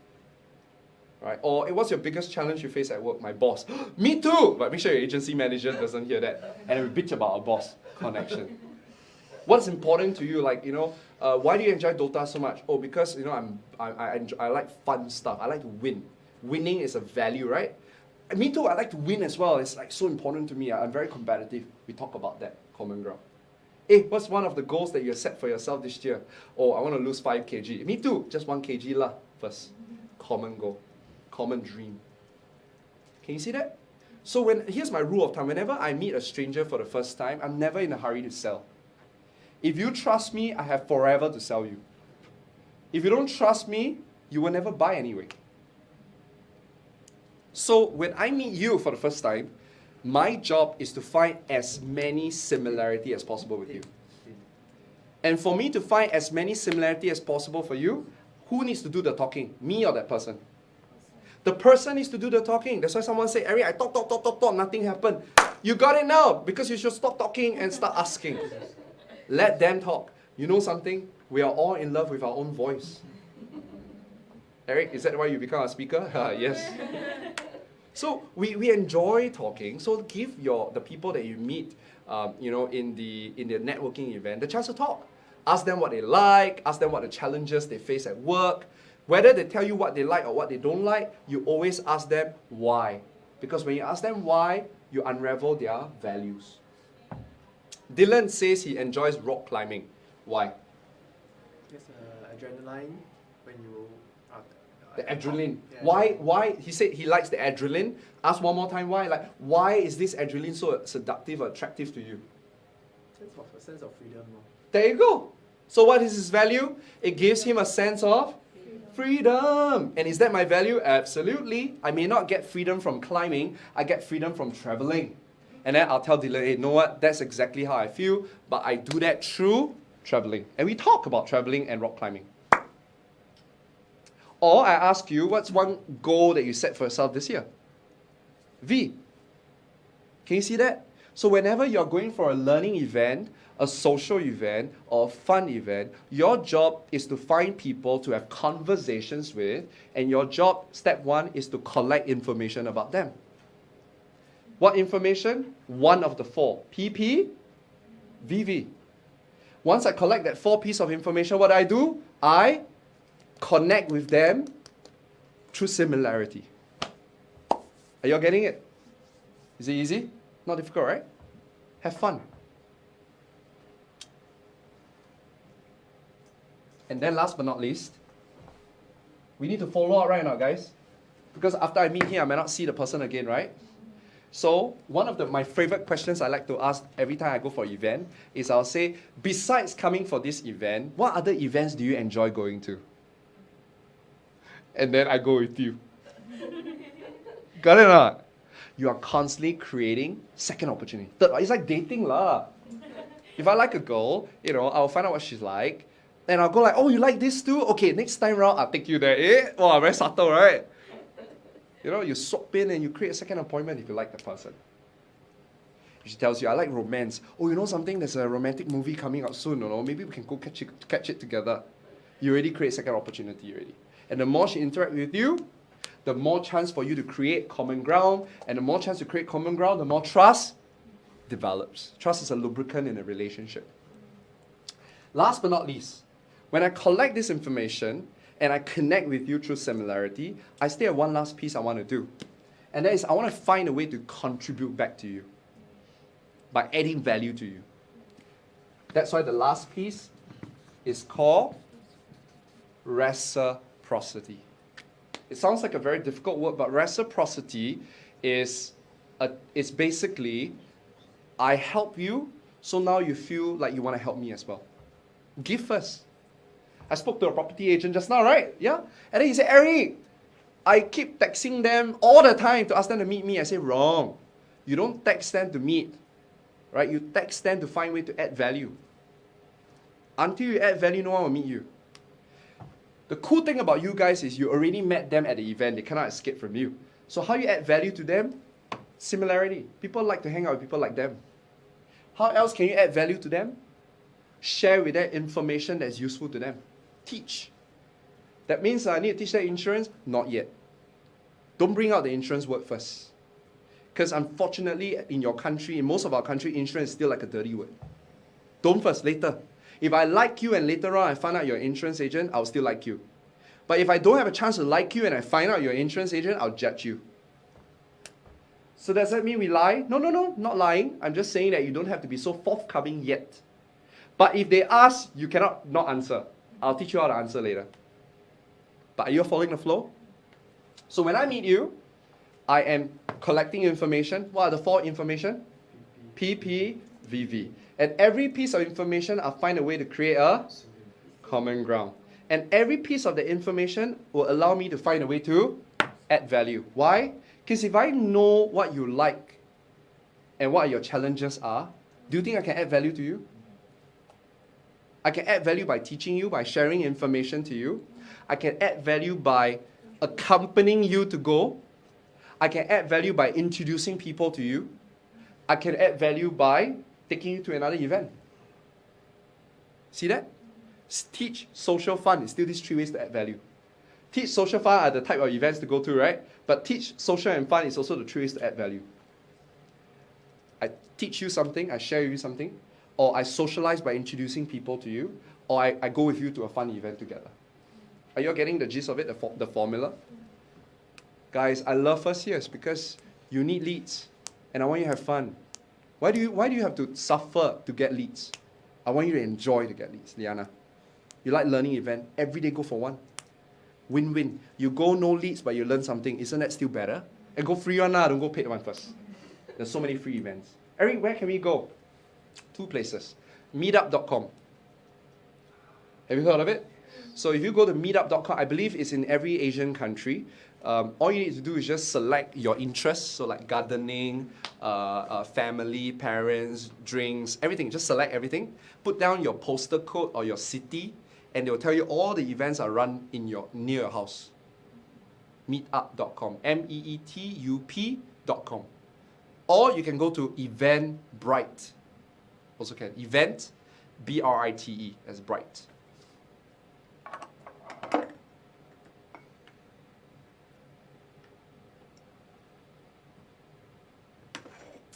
Right? Or, hey, what's your biggest challenge you face at work? My boss. Me too! But make sure your agency manager doesn't hear that. And we bitch about our boss. Connection. What's important to you? Like, why do you enjoy Dota so much? Oh, because, I like fun stuff. I like to win. Winning is a value, right? And me too, I like to win as well. It's like so important to me. I'm very competitive. We talk about that. Common ground. Hey, what's one of the goals that you set for yourself this year? Oh, I want to lose 5 kg. Me too, just 1 kg lah first. Common goal. Common dream. Can you see that? So here's my rule of thumb. Whenever I meet a stranger for the first time, I'm never in a hurry to sell. If you trust me, I have forever to sell you. If you don't trust me, you will never buy anyway. So when I meet you for the first time, my job is to find as many similarity as possible with you. And for me to find as many similarity as possible for you, who needs to do the talking? Me or that person? The person needs to do the talking. That's why someone say, Eric, I talk, nothing happened. You got it now, because you should stop talking and start asking. Let them talk. You know something? We are all in love with our own voice. Eric, is that why you become a speaker? Yes. So we enjoy talking. So give the people that you meet, in the networking event, the chance to talk. Ask them what they like. Ask them what the challenges they face at work. Whether they tell you what they like or what they don't like, you always ask them why. Because when you ask them why, you unravel their values. Dylan says he enjoys rock climbing. Why? Yes, adrenaline when you are... The adrenaline. Yeah. Why? He said he likes the adrenaline. Ask one more time why. Like, why is this adrenaline so seductive or attractive to you? Sense of freedom. There you go. So what is his value? It gives him a sense of freedom. And is that my value? Absolutely. I may not get freedom from climbing. I get freedom from traveling. And then I'll tell Dylan, hey, you know what? That's exactly how I feel. But I do that through traveling. And we talk about traveling and rock climbing. Or I ask you, what's one goal that you set for yourself this year? V. Can you see that? So whenever you're going for a learning event, a social event, or a fun event, your job is to find people to have conversations with, and your job, step 1, is to collect information about them. What information? One of the 4. PP, VV. Once I collect that 4 pieces of information, what do? I connect with them through similarity. Are you all getting it? Is it easy? Not difficult, right? Have fun. And then last but not least, we need to follow up right now, guys. Because after I meet him, I may not see the person again, right? So one of my favorite questions I like to ask every time I go for an event is I'll say, besides coming for this event, what other events do you enjoy going to? And then I go with you. Got it or not? You are constantly creating second opportunity. Third, it's like dating lah. If I like a girl, I'll find out what she's like. And I'll go like, oh, you like this too? Okay, next time round, I'll take you there. Eh? Wow, very subtle, right? You swap in and you create a second appointment if you like the person. If she tells you, I like romance. Oh, you know something? There's a romantic movie coming out soon. Maybe we can go catch it together. You already create second opportunity already. And the more she interacts with you, the more chance for you to create common ground. And the more chance to create common ground, the more trust develops. Trust is a lubricant in a relationship. Last but not least, when I collect this information and I connect with you through similarity, I still have one last piece I want to do. And that is, I want to find a way to contribute back to you by adding value to you. That's why the last piece is called reciprocity. It sounds like a very difficult word, but reciprocity is basically, I help you, so now you feel like you want to help me as well. Give first. I spoke to a property agent just now, right? Yeah? And then he said, Eric, I keep texting them all the time to ask them to meet me. I say, wrong. You don't text them to meet, right? You text them to find a way to add value. Until you add value, no one will meet you. The cool thing about you guys is you already met them at the event. They cannot escape from you. So how you add value to them? Similarity. People like to hang out with people like them. How else can you add value to them? Share with them information that's useful to them. Teach. That means I need to teach them insurance? Not yet. Don't bring out the insurance word first. Because unfortunately, in your country, in most of our country, insurance is still like a dirty word. Don't first, later. If I like you and later on I find out you're an insurance agent, I'll still like you. But if I don't have a chance to like you and I find out you're an insurance agent, I'll judge you. So does that mean we lie? No, not lying. I'm just saying that you don't have to be so forthcoming yet. But if they ask, you cannot not answer. I'll teach you how to answer later. But are you following the flow? So when I meet you, I am collecting information. What are the 4 information? PP, VV. And every piece of information, I'll find a way to create a common ground. And every piece of the information will allow me to find a way to add value. Why? Because if I know what you like and what your challenges are, do you think I can add value to you? I can add value by teaching you, by sharing information to you. I can add value by accompanying you to go. I can add value by introducing people to you. I can add value by taking you to another event. See that? Teach, social, fun is still these 3 ways to add value. Teach, social, fun are the type of events to go to, right? But teach, social, and fun is also the 3 ways to add value. I teach you something, I share with you something, or I socialize by introducing people to you, or I go with you to a fun event together. Are you all getting the gist of it, the formula? Guys, I love first years because you need leads, and I want you to have fun. Why do you have to suffer to get leads? I want you to enjoy to get leads, Liana. You like learning event, every day go for one. Win-win. You go no leads, but you learn something. Isn't that still better? And go free one now, don't go paid one first. There's so many free events. Eric, where can we go? 2 places. Meetup.com. Have you heard of it? So if you go to meetup.com, I believe it's in every Asian country. All you need to do is just select your interests, so like gardening, family, parents, drinks, everything. Just select everything. Put down your postal code or your city, and they'll tell you all the events are run near your house. Meetup.com, meetup.com. Or you can go to Eventbrite. Also can. Event, B-R-I-T-E, as bright.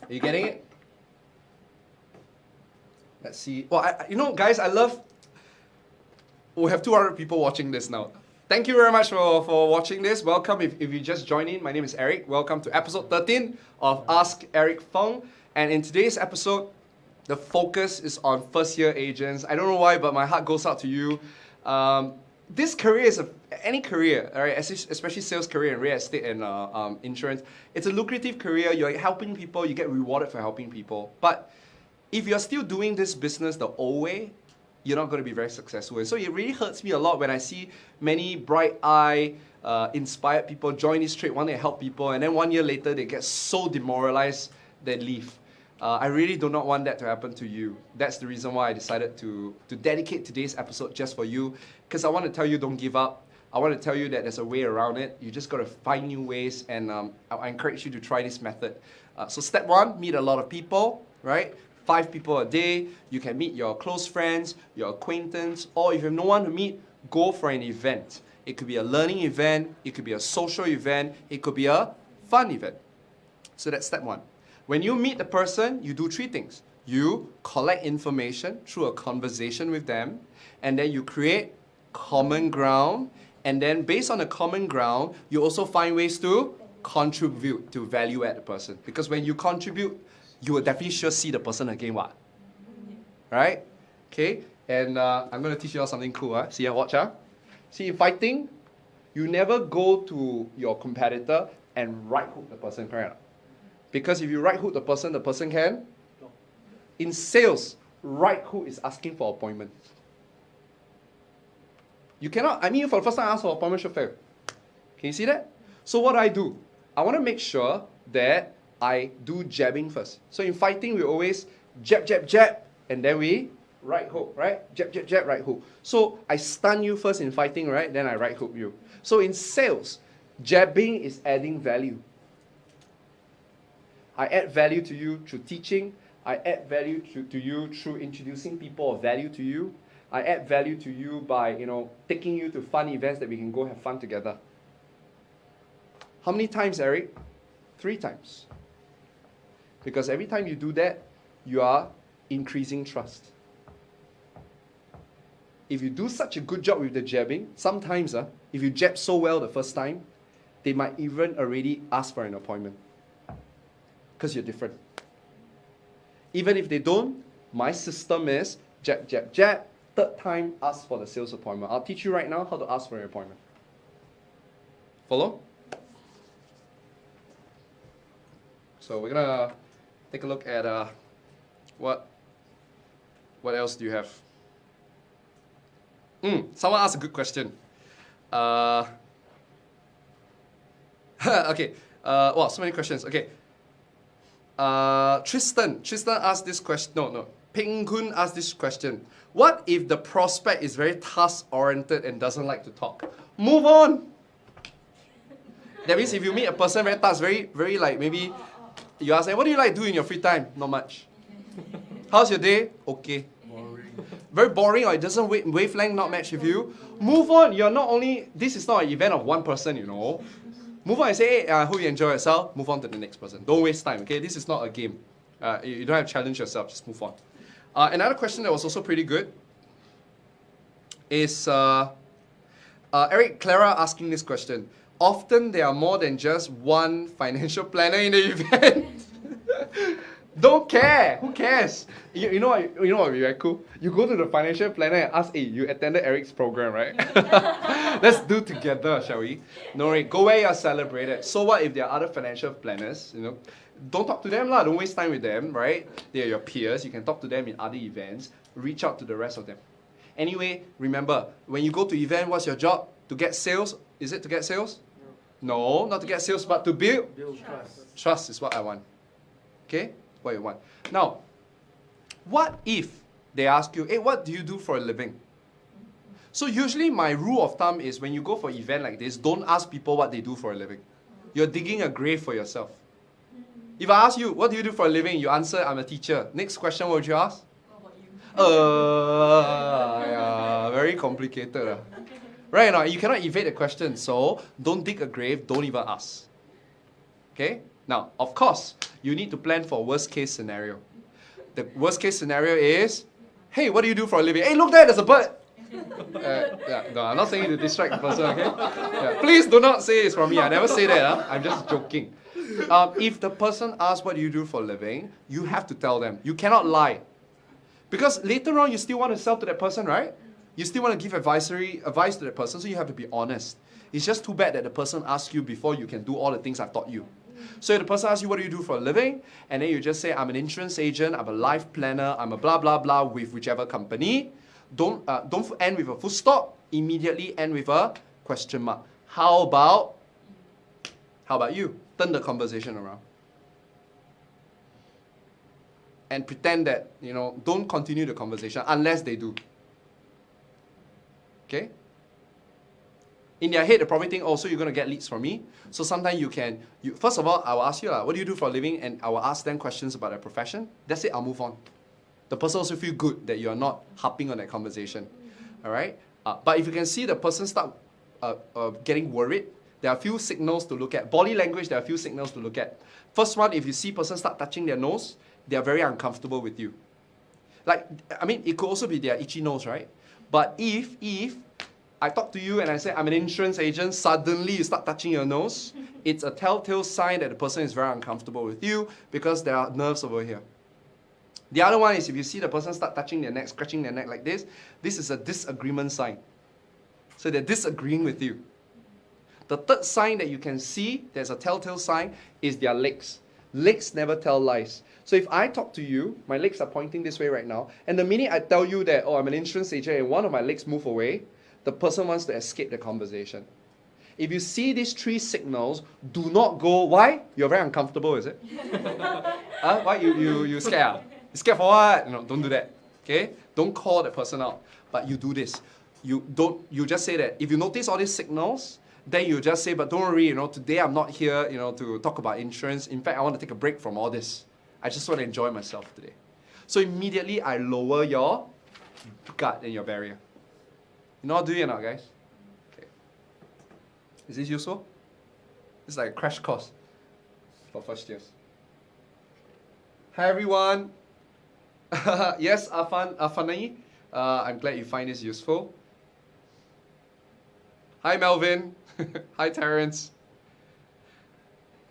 Are you getting it? Let's see. Well, you know, guys, I love... We have 200 people watching this now. Thank you very much for watching this. Welcome if you just joined in. My name is Eric. Welcome to episode 13 of Ask Eric Feng. And in today's episode, the focus is on first-year agents. I don't know why, but my heart goes out to you. This career is any career, right? Especially sales career in real estate and insurance. It's a lucrative career. You're helping people. You get rewarded for helping people. But if you're still doing this business the old way, you're not going to be very successful. And so it really hurts me a lot when I see many bright-eyed, inspired people join this trade, wanting to help people, and then 1 year later they get so demoralized they leave. I really do not want that to happen to you. That's the reason why I decided to dedicate today's episode just for you, because I want to tell you don't give up. I want to tell you that there's a way around it. You just got to find new ways, and I encourage you to try this method. So step 1, meet a lot of people, right? 5 people a day. You can meet your close friends, your acquaintance, or if you have no one to meet, go for an event. It could be a learning event, it could be a social event, it could be a fun event. So that's step 1. When you meet the person, you do 3 things. You collect information through a conversation with them, and then you create common ground, and then based on the common ground, you also find ways to contribute to value at the person. Because when you contribute, you will definitely sure see the person again, what? Right? Okay? And I'm going to teach you all something cool. See, watch. See, in fighting, you never go to your competitor and right hook the person, correct? Because if you right hook the person can. In sales, right hook is asking for appointment. You cannot, for the first time ask for appointment should fail. Can you see that? So what do? I want to make sure that I do jabbing first. So in fighting, we always jab, jab, jab, and then we right hook, right? Jab, jab, jab, right hook. So I stun you first in fighting, right? Then I right hook you. So in sales, jabbing is adding value. I add value to you through teaching. I add value to you through introducing people of value to you. I add value to you by, taking you to fun events that we can go have fun together. How many times, Eric? 3 times. Because every time you do that, you are increasing trust. If you do such a good job with the jabbing, sometimes, if you jab so well the first time, they might even already ask for an appointment. Because you're different. Even if they don't, my system is jab, jab, jab. 3rd time, ask for the sales appointment. I'll teach you right now how to ask for an appointment. Follow? So we're gonna take a look at what else do you have? Someone asked a good question. Okay. Wow, so many questions. Okay. Tristan asked this question. No. Peng Kun asked this question. What if the prospect is very task-oriented and doesn't like to talk? Move on. That means if you meet a person very like maybe you ask them, what do you like to do in your free time? Not much. How's your day? Okay. Boring. Very boring, or it doesn't wavelength not match with you. Move on. You're not only, this is not an event of one person, Move on and say, hey, I hope you enjoy yourself. Move on to the next person. Don't waste time, okay? This is not a game. You don't have to challenge yourself. Just move on. Another question that was also pretty good is Eric Clara asking this question. Often there are more than just one financial planner in the event. Don't care. Who cares? You know what would be very cool? You go to the financial planner and ask, hey, you attended Eric's program, right? Let's do together, shall we? No, right. Go where you're celebrated. So what if there are other financial planners, Don't talk to them, don't waste time with them, right? They are your peers. You can talk to them in other events. Reach out to the rest of them. Anyway, remember, when you go to event, what's your job? To get sales? Is it to get sales? No, not to get sales, but to build Trust. Trust is what I want. Okay? What you want. Now, what if they ask you, hey, what do you do for a living? So usually my rule of thumb is when you go for an event like this, don't ask people what they do for a living. You're digging a grave for yourself. If I ask you, what do you do for a living? You answer, I'm a teacher. Next question, what would you ask? What about you? Yeah, very complicated. Right now, you cannot evade the question, so don't dig a grave, don't even ask. Okay? Now, of course, you need to plan for worst case scenario. The worst case scenario is, hey, what do you do for a living? Hey, look there, there's a bird. No, I'm not saying to distract the person, okay? Please do not say it's from me. I never say that. I'm just joking. If the person asks what do you do for a living, you have to tell them. You cannot lie. Because later on, you still want to sell to that person, right? You still want to give advice to that person, so you have to be honest. It's just too bad that the person asks you before you can do all the things I've taught you. So if the person asks you, what do you do for a living? And then you just say, I'm an insurance agent, I'm a life planner, I'm a blah, blah, blah with whichever company. Don't end with a full stop. Immediately end with a question mark. How about you? Turn the conversation around. And pretend that, don't continue the conversation unless they do. Okay? In their head, they probably think, so you're going to get leads from me. So sometimes first of all, I will ask you, what do you do for a living? And I will ask them questions about their profession. That's it, I'll move on. The person also feel good that you're not harping on that conversation. All right? But if you can see the person start getting worried, there are a few signals to look at. Body language, there are a few signals to look at. First one, if you see person start touching their nose, they are very uncomfortable with you. It could also be their itchy nose, right? But if I talk to you and I say, I'm an insurance agent, suddenly you start touching your nose, it's a telltale sign that the person is very uncomfortable with you because there are nerves over here. The other one is if you see the person start touching their neck, scratching their neck like this is a disagreement sign. So they're disagreeing with you. The third sign that you can see, there's a telltale sign, is their legs. Legs never tell lies. So if I talk to you, my legs are pointing this way right now, and the minute I tell you that, oh, I'm an insurance agent, and one of my legs move away, the person wants to escape the conversation. If you see these three signals, do not go, why? You're very uncomfortable, is it? Why? You scared? You scared for what? No, don't do that. Okay? Don't call the person out. But you do this. You just say that. If you notice all these signals, then you just say, but don't worry, today I'm not here, to talk about insurance. In fact, I want to take a break from all this. I just want to enjoy myself today. So immediately I lower your guard and your barrier. You know how to do it now, guys? Okay. Is this useful? This is like a crash course for first years. Hi everyone. Yes, Afani. I'm glad you find this useful. Hi Melvin. Hi Terrence.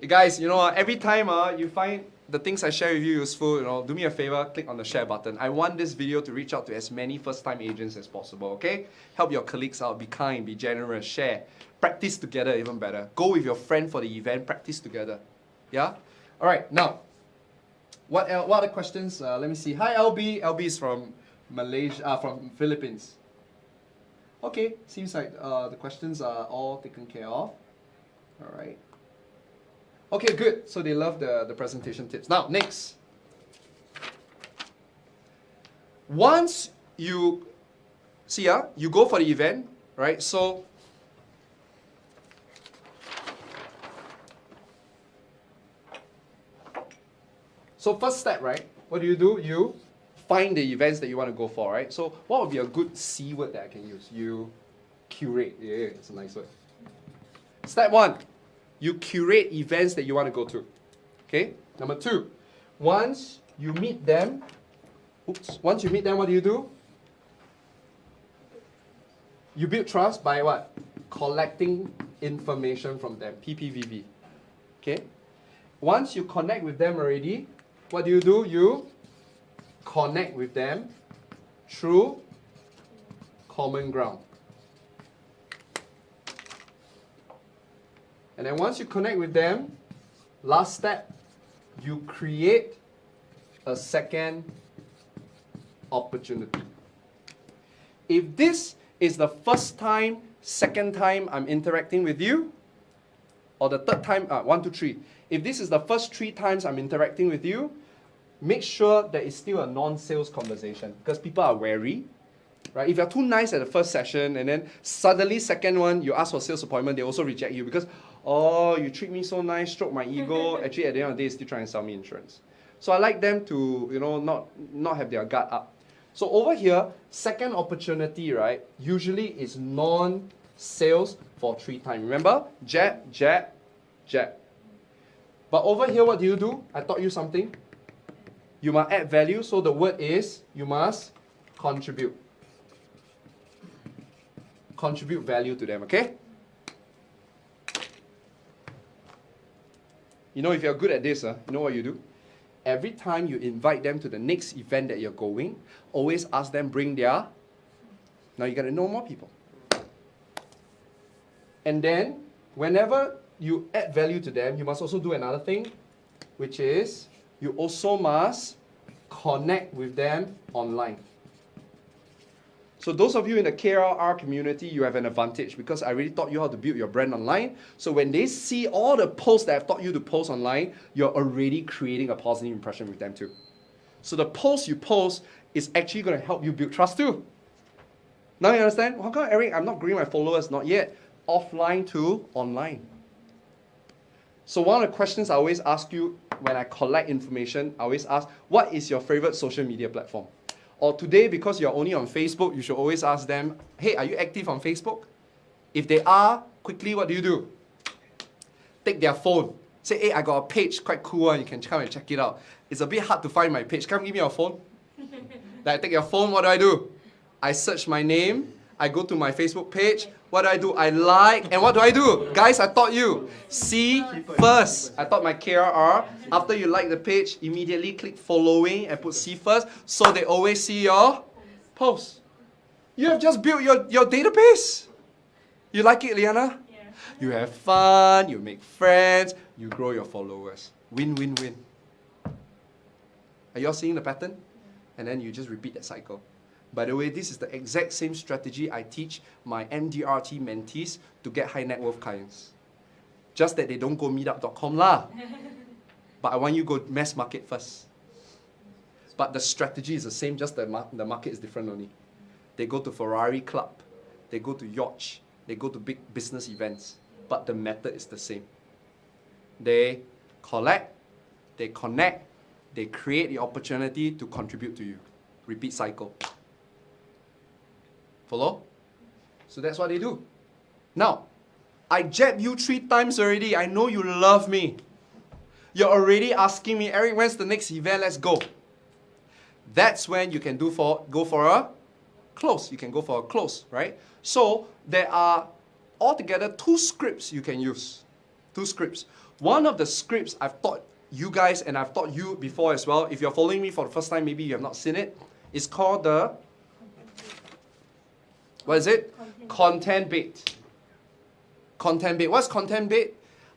Hey guys, every time you find the things I share with you useful, do me a favor, click on the share button. I want this video to reach out to as many first-time agents as possible, okay? Help your colleagues out, be kind, be generous, share. Practice together even better. Go with your friend for the event, practice together. Yeah? Alright, now, what other questions? Let me see. Hi LB. LB is from Malaysia, from Philippines. Okay, seems like the questions are all taken care of. Alright. Okay, good. So they love the presentation tips. Now, next. Once you see, you go for the event, right? So first step, right? What do? You find the events that you want to go for, right? So what would be a good C word that I can use? You curate. Yeah, it's a nice word. Step 1. You curate events that you want to go to. Okay? Number 2, once you meet them, what do? You build trust by what? Collecting information from them, PPVV. Okay? Once you connect with them already, what do? You connect with them through common ground. And then once you connect with them, last step, you create a second opportunity. If this is the first time, second time I'm interacting with you, or the third time, 1, 2, 3. If this is the first 3 times I'm interacting with you, make sure that it's still a non-sales conversation because people are wary. Right? If you're too nice at the first session and then suddenly second one, you ask for a sales appointment, they also reject you because, oh, you treat me so nice, stroke my ego. Actually, at the end of the day, still trying to sell me insurance. So I like them to, not have their guard up. So over here, second opportunity, right, usually is non-sales for 3 times. Remember? Jab, jab, jab. But over here, what do? I taught you something. You must add value. So the word is, you must contribute. Contribute value to them, okay? If you're good at this, you know what you do? Every time you invite them to the next event that you're going, always ask them bring their... Now you got to know more people. And then, whenever you add value to them, you must also do another thing, which is you also must connect with them online. So those of you in the KRR community, you have an advantage because I already taught you how to build your brand online. So when they see all the posts that I've taught you to post online, you're already creating a positive impression with them too. So the post you post is actually going to help you build trust too. Now you understand? How come, Eric, I'm not growing my followers? Not yet. Offline to online. So one of the questions I always ask you when I collect information, I always ask, what is your favorite social media platform? Or today, because you're only on Facebook, you should always ask them, hey, are you active on Facebook? If they are, quickly, what do? Take their phone. Say, hey, I got a page, quite cool, you can come and check it out. It's a bit hard to find my page. Come give me your phone. Then I take your phone, what do? I search my name, I go to my Facebook page. What do? I like. And what do? Guys, I taught you. See first. I taught my KRR. After you like the page, immediately click following and put see first so they always see your post. You have just built your database. You like it, Liana? Yeah. You have fun, you make friends, you grow your followers. Win, win, win. Are you all seeing the pattern? And then you just repeat that cycle. By the way, this is the exact same strategy I teach my MDRT mentees to get high net worth clients. Just that they don't go meetup.com lah. But I want you to go mass market first. But the strategy is the same, just the market is different only. They go to Ferrari Club, they go to yacht, they go to big business events. But the method is the same. They collect, they connect, they create the opportunity to contribute to you. Repeat cycle. Follow? So that's what they do. Now, I jabbed you 3 times already. I know you love me. You're already asking me, Eric, when's the next event? Let's go. That's when you can go for a close. You can go for a close, right? So there are altogether 2 scripts you can use. 2 scripts. One of the scripts I've taught you guys and I've taught you before as well. If you're following me for the first time, maybe you have not seen it. It's called the, what is it? Content bait. Content bait. What's content bait?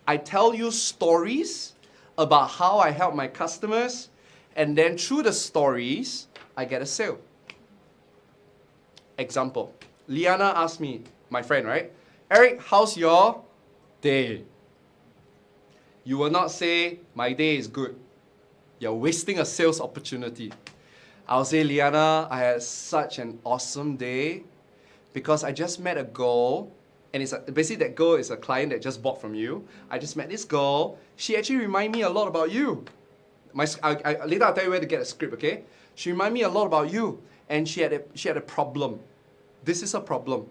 I tell you stories about how I help my customers, and then through the stories, I get a sale. Example. Liana asked me, my friend, right? Eric, how's your day? You will not say, my day is good. You're wasting a sales opportunity. I'll say, Liana, I had such an awesome day because I just met a girl, and basically that girl is a client that just bought from you. I just met this girl. She actually reminded me a lot about you. Later I'll tell you where to get a script, okay? She reminded me a lot about you, and she had a problem. This is a problem.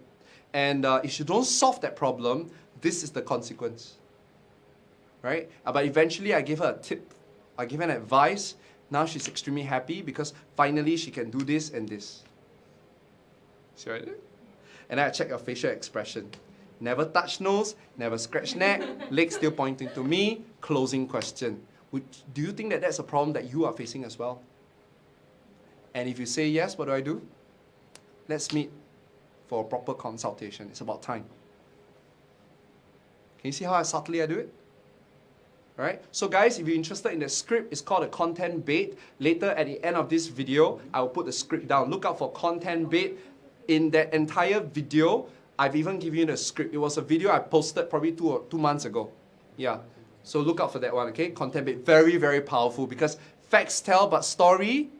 And if you don't solve that problem, this is the consequence. Right? But eventually I gave her a tip. I gave her an advice. Now she's extremely happy because finally she can do this and this. See what I did? And then I check your facial expression. Never touch nose, never scratch neck, legs still pointing to me, closing question. Do you think that that's a problem that you are facing as well? And if you say yes, what do? Let's meet for a proper consultation. It's about time. Can you see how subtly I do it? Alright? So guys, if you're interested in the script, it's called a content bait. Later at the end of this video, I will put the script down. Look out for content bait. In that entire video, I've even given you the script. It was a video I posted probably 2 months ago. Yeah. So look out for that one, okay? Content bait. Very, very powerful because facts tell, but story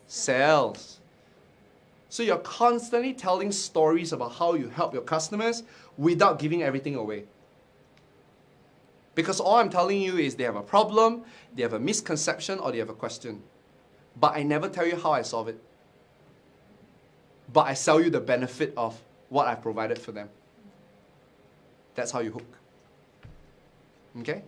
sells. So you're constantly telling stories about how you help your customers without giving everything away. Because all I'm telling you is they have a problem, they have a misconception, or they have a question. But I never tell you how I solve it. But I sell you the benefit of what I've provided for them. That's how you hook. Okay?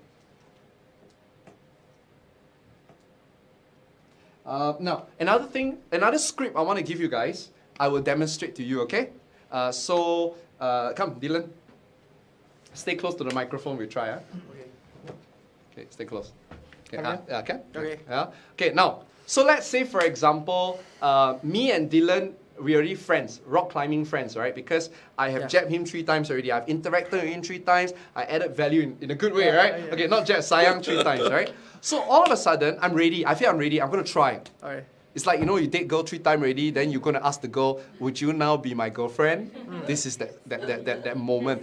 Now, another script I want to give you guys, I will demonstrate to you, okay? Come, Dylan. Stay close to the microphone, we'll try. Okay, stay close. Okay? Okay. Okay, now, so let's say, for example, me and Dylan, we're already friends, rock climbing friends, right? Because I have jabbed him 3 times already. I've interacted with him 3 times. I added value in a good way, right? Yeah. Okay, not jab, sayang 3 times, right? So all of a sudden, I'm ready. I feel I'm ready. I'm going to try. Alright. It's like, you date girl 3 times already, then you're going to ask the girl, would you now be my girlfriend? This is that moment.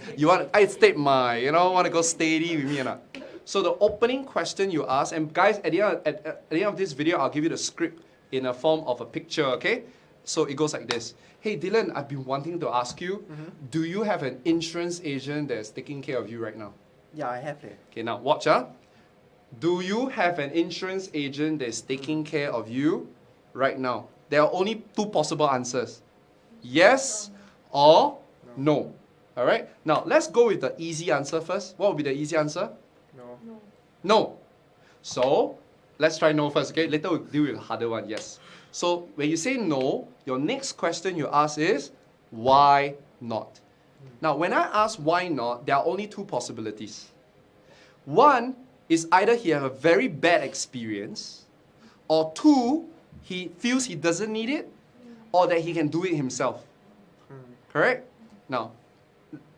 I state want to go steady with me or not? So the opening question you ask, and guys, at the end of this video, I'll give you the script in a form of a picture, okay? So it goes like this. Hey Dylan, I've been wanting to ask you, do you have an insurance agent that's taking care of you right now? Yeah, I have it. Okay, now watch. Do you have an insurance agent that's taking care of you right now? There are only 2 possible answers. Yes or no. Alright? Now, let's go with the easy answer first. What would be the easy answer? No. No. So, let's try no first, okay? Later we'll deal with the harder one, yes. So, when you say no, your next question you ask is, why not? Now, when I ask why not, there are only two possibilities. One is either he has a very bad experience, or two, he feels he doesn't need it, or that he can do it himself. Correct? Now,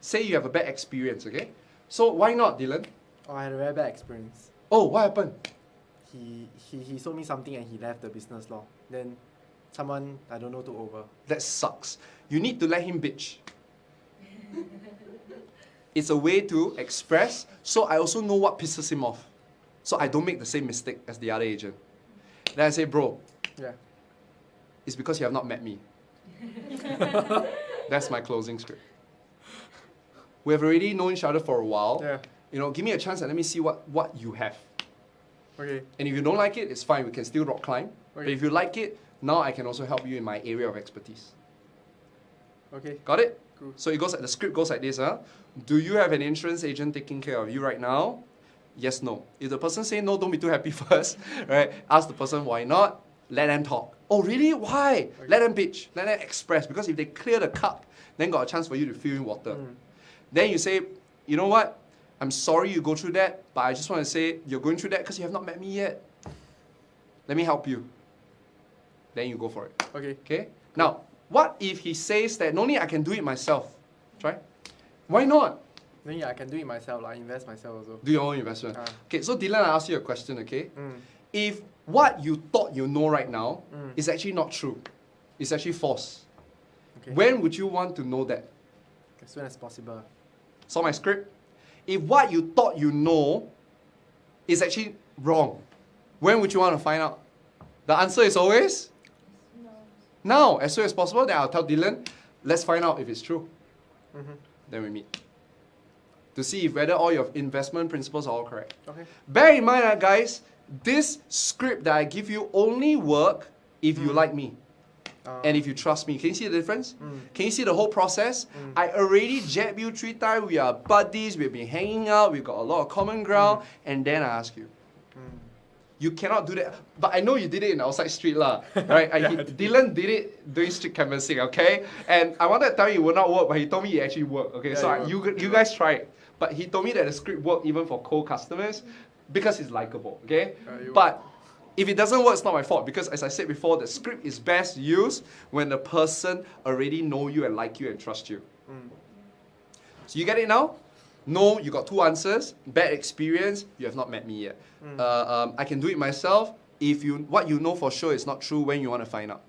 say you have a bad experience, okay? So why not, Dylan? Oh, I had a very bad experience. Oh, what happened? He sold me something and he left the business law. Then someone I don't know took over. That sucks. You need to let him bitch. It's a way to express, so I also know what pisses him off. So I don't make the same mistake as the other agent. Then I say, bro, Yeah. it's because you have not met me. That's my closing script. We have already known each other for a while. Yeah. You know, give me a chance and let me see what you have. Okay. And if you don't like it, it's fine. We can still rock climb. But Okay. if you like it, now I can also help you in my area of expertise. Okay. Got it? Cool. So it goes the script goes like this, huh? Do you have an insurance agent taking care of you right now? Yes, no. If the person say no, don't be too happy first, right? Ask the person why not. Let them talk. Oh, really? Why? Okay. Let them bitch. Let them express. Because if they clear the cup, then got a chance for you to fill in water. Then you say, you know what? I'm sorry you go through that, but I just want to say you're going through that because you have not met me yet. Let me help you. Then you go for it. Okay. Okay? Now, what if he says that no need, I can do it myself? Try. Why not? Then yeah, I can do it myself. I invest myself also. Do your own investment. Ah. Okay, so Dylan, I ask you a question, okay? Mm. If what you thought you know right now Mm. is actually not true, it's actually false, Okay. when would you want to know that? As soon as possible. Saw my script? If what you thought you know is actually wrong, when would you want to find out? The answer is always No. now, as soon as possible. Then I'll tell Dylan, let's find out if it's true. Mm-hmm. Then we meet. To see if whether all your investment principles are all correct. Okay. Bear in mind, guys, this script that I give you only work if you like me. And if you trust me. Can you see the difference? Can you see the whole process? I already jabbed you 3 times. We are buddies. We've been hanging out. We've got a lot of common ground. And then I ask you. You cannot do that. But I know you did it in the outside street, lah. Right? Dylan did it doing street canvassing, okay? And I wanted to tell you it would not work, but he told me it actually worked. Okay, Yeah, so it you guys try it. But he told me that the script worked even for cold customers because it's likable, okay? it But if it doesn't work, it's not my fault because as I said before, the script is best used when the person already know you and like you and trust you. So you get it now? No, you got 2 answers. Bad experience, you have not met me yet. I can do it myself. If what you know for sure is not true, when you want to find out?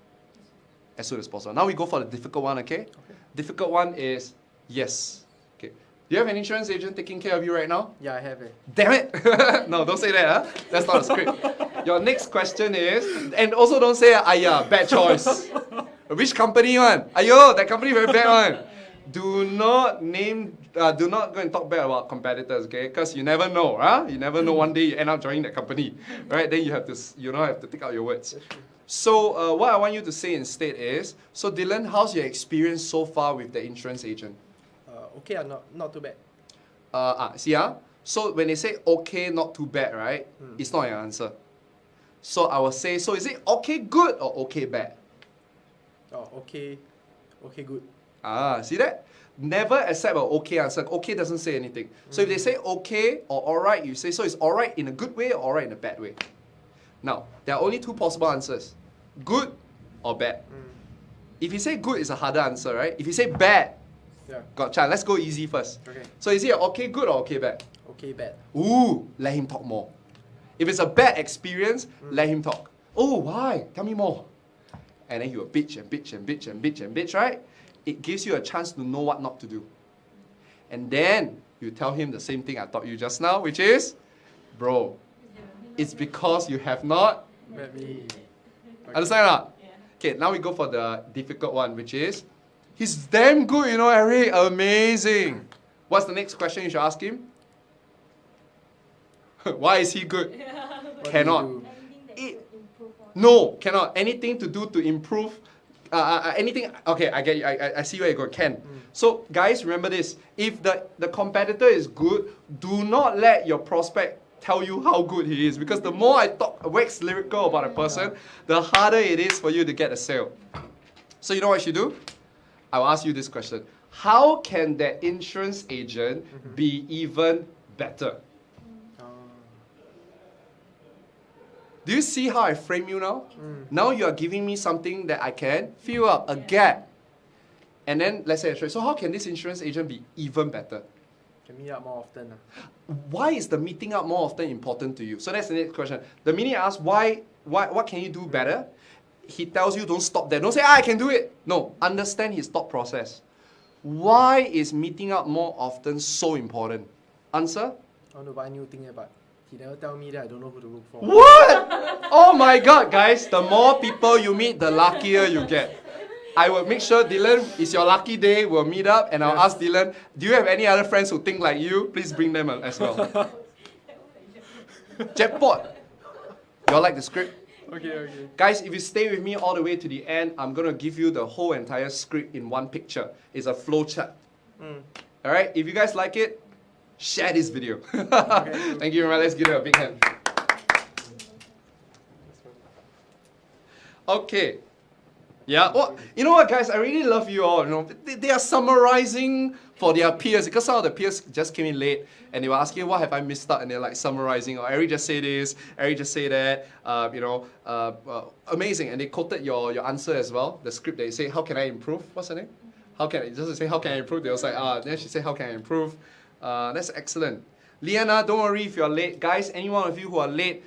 As soon as possible. Now we go for the difficult one, okay? Difficult one is yes. Okay. Do you have an insurance agent taking care of you right now? Yeah, I have it. Damn it! No, don't say that, huh? That's not a script. Your next question is, and also don't say, bad choice. Which company one? Ayo, that company very bad one. Do not go and talk bad about competitors, okay? Because you never know, huh? You never know, one day you end up joining that company, right? Then you have to take out your words. So what I want you to say instead is, so Dylan, how's your experience so far with the insurance agent? Okay, not too bad. So when they say okay, not too bad, right? It's not an answer. So I will say, so is it okay good or okay bad? Oh, okay, good. See that? Never accept an okay answer. Okay doesn't say anything. So if they say okay or alright, you say, so it's alright in a good way or alright in a bad way. Now, there are only 2 possible answers. Good or bad. If you say good, it's a harder answer, right? If you say bad, Yeah. gotcha. Let's go easy first. Okay. So is it okay good or okay bad? Okay, bad. Ooh, let him talk more. If it's a bad experience, let him talk. Oh, why? Tell me more. And then he will bitch and bitch and bitch and bitch and bitch, right? It gives you a chance to know what not to do. And then you tell him the same thing I taught you just now, which is, bro, it's because you have not. Maybe. Understand or not? Okay, now we go for the difficult one, which is, he's damn good, you know, Eric, amazing. What's the next question you should ask him? Why is he good? What do Cannot. you do? Anything that It- could improve on. No, cannot. Anything to do to improve. Anything. Okay, I get you. I see where you go. Can. So guys, remember this. If the competitor is good, do not let your prospect tell you how good he is. Because the more I wax lyrical about a person, the harder it is for you to get a sale. So you know what you should do? I will ask you this question. how can that insurance agent be even better? Do you see how I frame you now? Now you are giving me something that I can fill up, a gap. And then let's say, so how can this insurance agent be even better? Can meet up more often. Why is the meeting up more often important to you? So that's the next question. The minute I ask what can you do better, he tells you don't stop there. Don't say, I can do it. No, understand his thought process. Why is meeting up more often so important? Answer? I want to buy new thing, but he never tell me that I don't know who to look for. What? Oh my God, guys, the more people you meet, the luckier you get. I will make sure, Dylan, it's your lucky day. We'll meet up and I'll ask Dylan, do you have any other friends who think like you? Please bring them as well. Jackpot. Y'all like the script? Okay. Guys, if you stay with me all the way to the end, I'm going to give you the whole entire script in one picture. It's a flow chart. Alright, if you guys like it, share this video. Thank you very much. Let's give it a big hand. Okay. Yeah. Well, you know what, guys? I really love you all. You know, they are summarizing for their peers because some of the peers just came in late and they were asking, "What have I missed out?" And they're like summarizing. Or Eric just say this. Eric just say that. Amazing. And they quoted your answer as well. The script they say, "How can I improve?" What's her name? How can it doesn't say how can I improve? They was like Then she said, "How can I improve?" That's excellent. Liana, don't worry if you're late, guys. Any one of you who are late,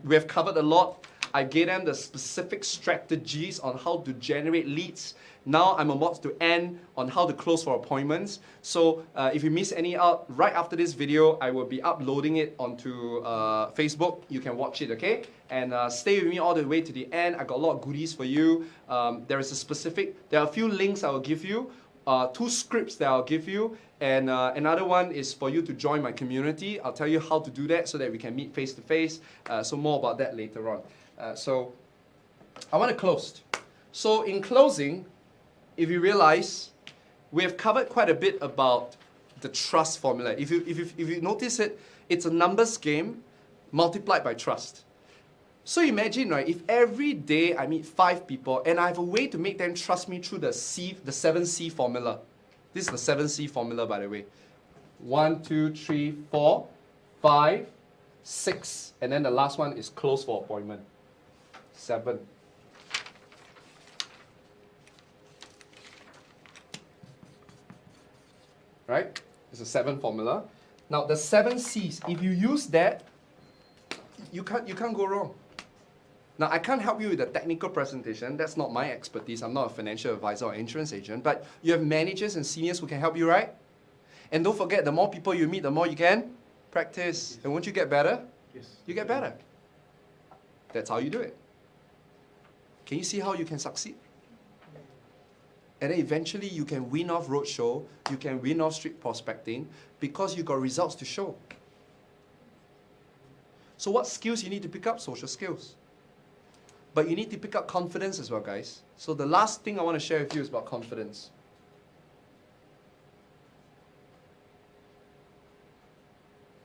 we have covered a lot. I gave them the specific strategies on how to generate leads. Now I'm about to end on how to close for appointments. So if you miss any out, right after this video, I will be uploading it onto Facebook. You can watch it, okay? And stay with me all the way to the end. I got a lot of goodies for you. There are a few links I will give you. 2 scripts that I'll give you, and another one is for you to join my community. I'll tell you how to do that so that we can meet face to face. So more about that later on. So I want to close. So in closing, if you realize, we have covered quite a bit about the trust formula. If you notice it, it's a numbers game multiplied by trust. So imagine, right, if every day I meet 5 people and I have a way to make them trust me through the 7C formula. This is the 7C formula, by the way. 1, 2, 3, 4, 5, 6, and then the last one is close for appointment. 7. Right? It's a 7 formula. Now the 7 C's, if you use that, you can't go wrong. Now, I can't help you with the technical presentation. That's not my expertise. I'm not a financial advisor or insurance agent. But you have managers and seniors who can help you, right? And don't forget, the more people you meet, the more you can practice. And won't you get better? Yes. You get better. That's how you do it. Can you see how you can succeed? And then eventually you can win off roadshow. You can win off street prospecting because you got results to show. So what skills you need to pick up? Social skills. But you need to pick up confidence as well, guys. So the last thing I want to share with you is about confidence.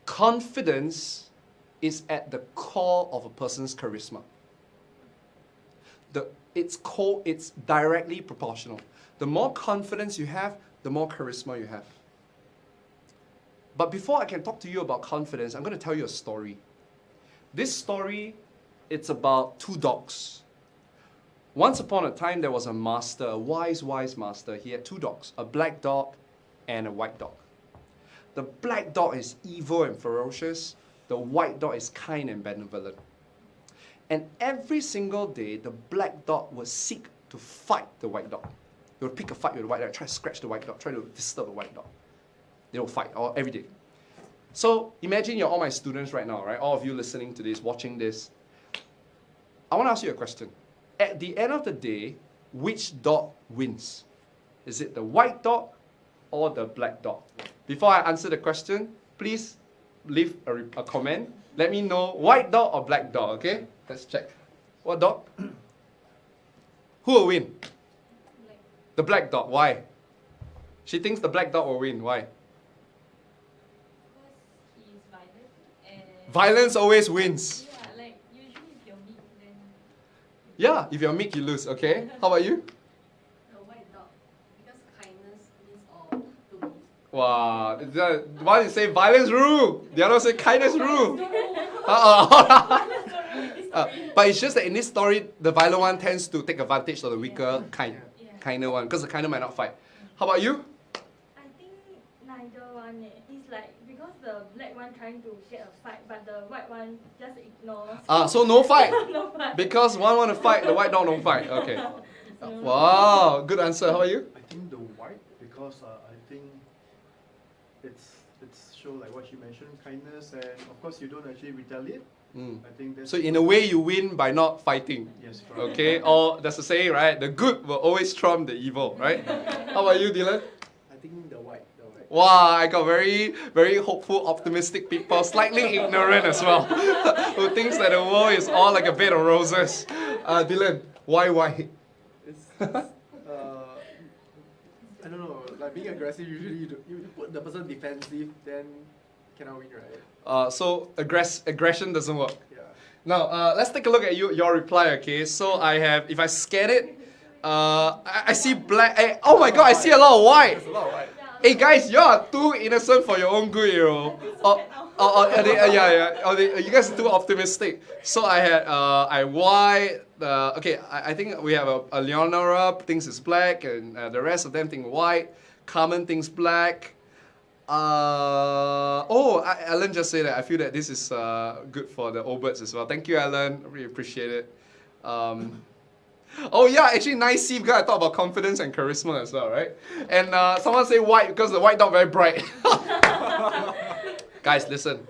Confidence is at the core of a person's charisma. It's directly proportional. The more confidence you have, the more charisma you have. But before I can talk to you about confidence, I'm going to tell you a story. This story, it's about 2 dogs. Once upon a time, there was a master, a wise master. He had 2 dogs, a black dog and a white dog. The black dog is evil and ferocious. The white dog is kind and benevolent. And every single day, the black dog would seek to fight the white dog. He would pick a fight with the white dog, try to scratch the white dog, try to disturb the white dog. They will fight every day. So imagine you're all my students right now, right? All of you listening to this, watching this. I want to ask you a question. At the end of the day, which dog wins? Is it the white dog or the black dog? Before I answer the question, please leave a comment. Let me know white dog or black dog, okay? Let's check. What dog? Who will win? The black dog. Why? She thinks the black dog will win. Why? Because he's violent and Violence always wins. yeah, like usually if you're meek, then Yeah, if you're meek, you lose, okay? How about you? The white dog, because kindness wins Wow. One is say violence rule, the other say kindness rule. But it's just that in this story, the violent one tends to take advantage of the weaker, kinder one, because the kinder might not fight. How about you? I think neither one. It's like because the black one trying to get a fight, but the white one just ignores. So no fight. No fight. Because one want to fight, the white dog don't fight. Okay. Wow, good answer. How about you? I think the white, because I think it's show like what you mentioned, kindness, and of course you don't actually retaliate. I think that's So in a way, you win by not fighting. yes, right. Okay, or that's the saying, right? The good will always trump the evil, right? How about you, Dylan? I think the white. Wow, I got very, very hopeful, optimistic people, slightly ignorant as well, who thinks that the world is all like a bed of roses. Dylan, why white? It's, I don't know, like being aggressive, usually you put the person defensive, then cannot win, right? So aggression doesn't work. Yeah. Now, let's take a look at your reply, okay? So I have, if I scan it, I see black. Hey, oh my god, I see a lot of white. There's a lot of white. Hey guys, you are too innocent for your own good, you know. You guys are too optimistic. So I had white. Okay, I think we have a Leonora thinks it's black, and the rest of them think white. Carmen thinks black. Alan just said that. I feel that this is good for the old birds as well. Thank you, Alan. I really appreciate it. Oh yeah, actually nice see because I thought about confidence and charisma as well, right? And someone say white because the white dog very bright. Guys, listen.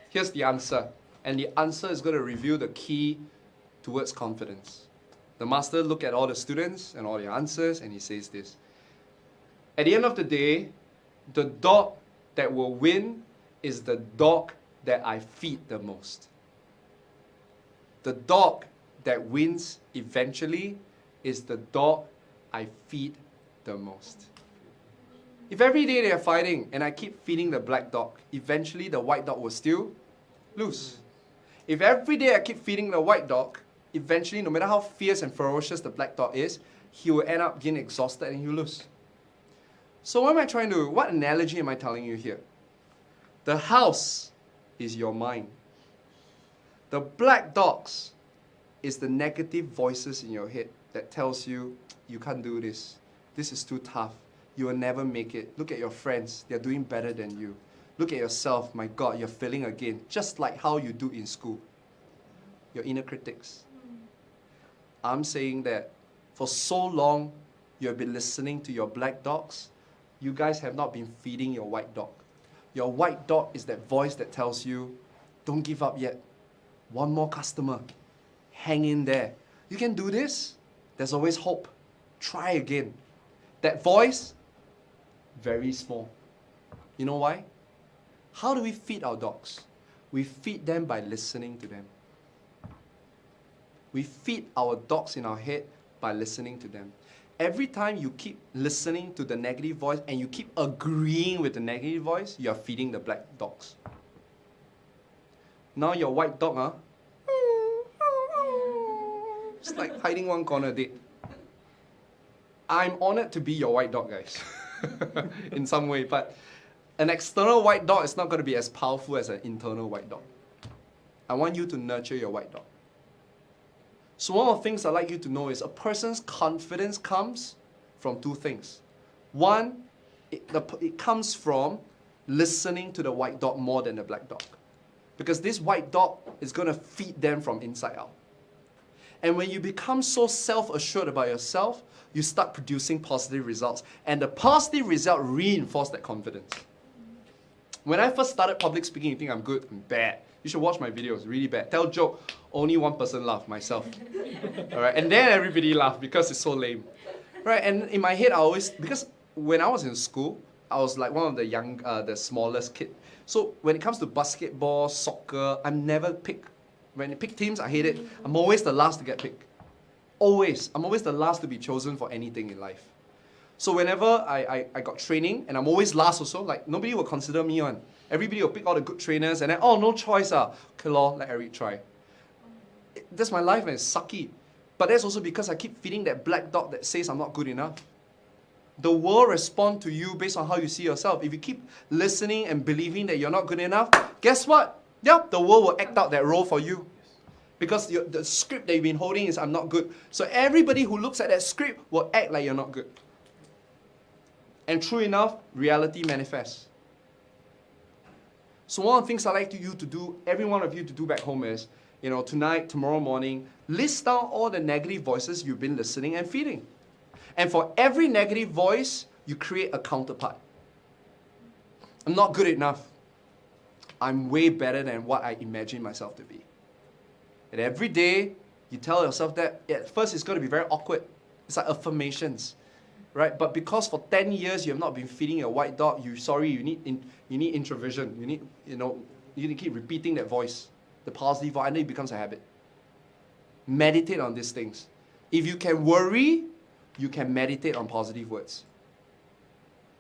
Here's the answer. And the answer is going to reveal the key towards confidence. The master looked at all the students and all the answers and he says this. At the end of the day, the dog that will win is the dog that I feed the most. The dog that wins eventually is the dog I feed the most. If every day they are fighting and I keep feeding the black dog, eventually the white dog will still lose. If every day I keep feeding the white dog, eventually no matter how fierce and ferocious the black dog is, he will end up getting exhausted and he'll lose. So what analogy am I telling you here? The house is your mind. The black dogs is the negative voices in your head that tells you, you can't do this. This is too tough. You will never make it. Look at your friends. They're doing better than you. Look at yourself. My God, you're failing again. Just like how you do in school. Your inner critics. I'm saying that for so long, you have been listening to your black dogs. You guys have not been feeding your white dog. Your white dog is that voice that tells you, don't give up yet. One more customer. Hang in there. You can do this. There's always hope. Try again. That voice, very small. You know why? How do we feed our dogs? We feed them by listening to them. We feed our dogs in our head by listening to them. Every time you keep listening to the negative voice and you keep agreeing with the negative voice, you are feeding the black dogs. Now your white dog, it's like hiding one corner dead. I'm honored to be your white dog, guys. In some way, but an external white dog is not going to be as powerful as an internal white dog. I want you to nurture your white dog. So one of the things I'd like you to know is a person's confidence comes from two things. One, it comes from listening to the white dog more than the black dog. Because this white dog is going to feed them from inside out. And when you become so self-assured about yourself, you start producing positive results. And the positive result reinforces that confidence. When I first started public speaking, you think I'm good, I'm bad. You should watch my videos, really bad. Tell joke, only one person laugh, myself. All right, and then everybody laugh because it's so lame. Right, and in my head, because when I was in school, I was like one of the smallest kid. So when it comes to basketball, soccer, I'm never picked. When you pick teams, I hate it. I'm always the last to get picked. Always. I'm always the last to be chosen for anything in life. So whenever I got training, and I'm always last also, like nobody will consider me on. Everybody will pick all the good trainers, and then, oh, no choice. Okay, lor, let Eric try. That's my life, and it's sucky. But that's also because I keep feeding that black dog that says I'm not good enough. The world responds to you based on how you see yourself. If you keep listening and believing that you're not good enough, guess what? Yep, the world will act out that role for you. Because the script that you've been holding is I'm not good. So everybody who looks at that script will act like you're not good. And true enough, reality manifests. So one of the things I like you to do, every one of you to do back home is, tonight, tomorrow morning, list down all the negative voices you've been listening and feeding. And for every negative voice, you create a counterpart. I'm not good enough. I'm way better than what I imagine myself to be. And every day, you tell yourself that. At first, it's going to be very awkward. It's like affirmations, right? But because for 10 years you have not been feeding your white dog, you need introversion. You need to keep repeating that voice, the positive voice, and then it becomes a habit. Meditate on these things. If you can worry, you can meditate on positive words.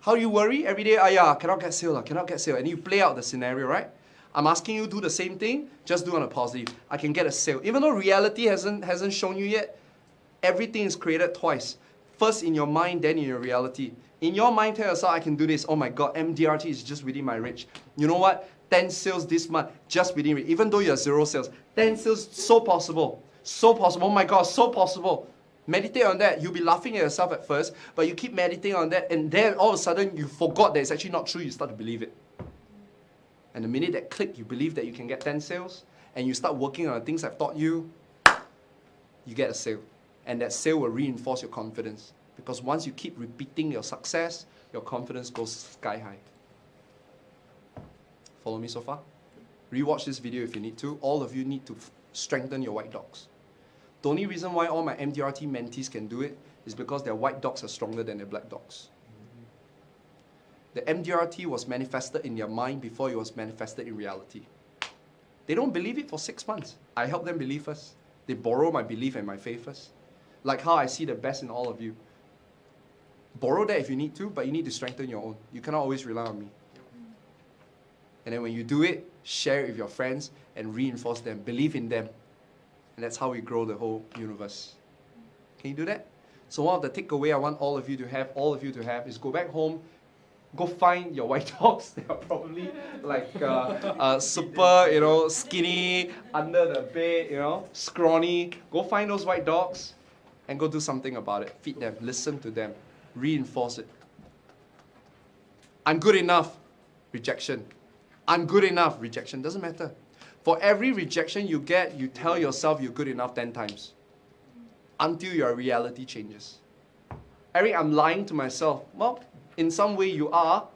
How do you worry? Every day, cannot get sale. And you play out the scenario, right? I'm asking you to do the same thing, just do on a positive. I can get a sale. Even though reality hasn't shown you yet, everything is created twice. First in your mind, then in your reality. In your mind, tell yourself, I can do this. Oh my God, MDRT is just within my reach. You know what? 10 sales this month, just within reach. Even though you have 0 sales, 10 sales, so possible. So possible. Oh my God, so possible. Meditate on that. You'll be laughing at yourself at first, but you keep meditating on that, and then all of a sudden you forgot that it's actually not true. You start to believe it. And the minute that click, you believe that you can get 10 sales, and you start working on the things I've taught you, you get a sale. And that sale will reinforce your confidence. Because once you keep repeating your success, your confidence goes sky high. Follow me so far? Rewatch this video if you need to. All of you need to strengthen your white dogs. The only reason why all my MDRT mentees can do it is because their white dogs are stronger than their black dogs. The MDRT was manifested in their mind before it was manifested in reality. They don't believe it for 6 months. I help them believe first. They borrow my belief and my faith first. Like how I see the best in all of you. Borrow that if you need to, but you need to strengthen your own. You cannot always rely on me. And then when you do it, share it with your friends and reinforce them. Believe in them. And that's how we grow the whole universe. Can you do that? So one of the takeaway I want all of you to have is go back home, go find your white dogs. They are probably like super, skinny, under the bed, scrawny. Go find those white dogs and go do something about it. Feed them, listen to them, reinforce it. I'm good enough, rejection. I'm good enough, rejection. Doesn't matter. For every rejection you get, you tell yourself you're good enough 10 times. Until your reality changes. Eric, I'm lying to myself. Well, in some way you are.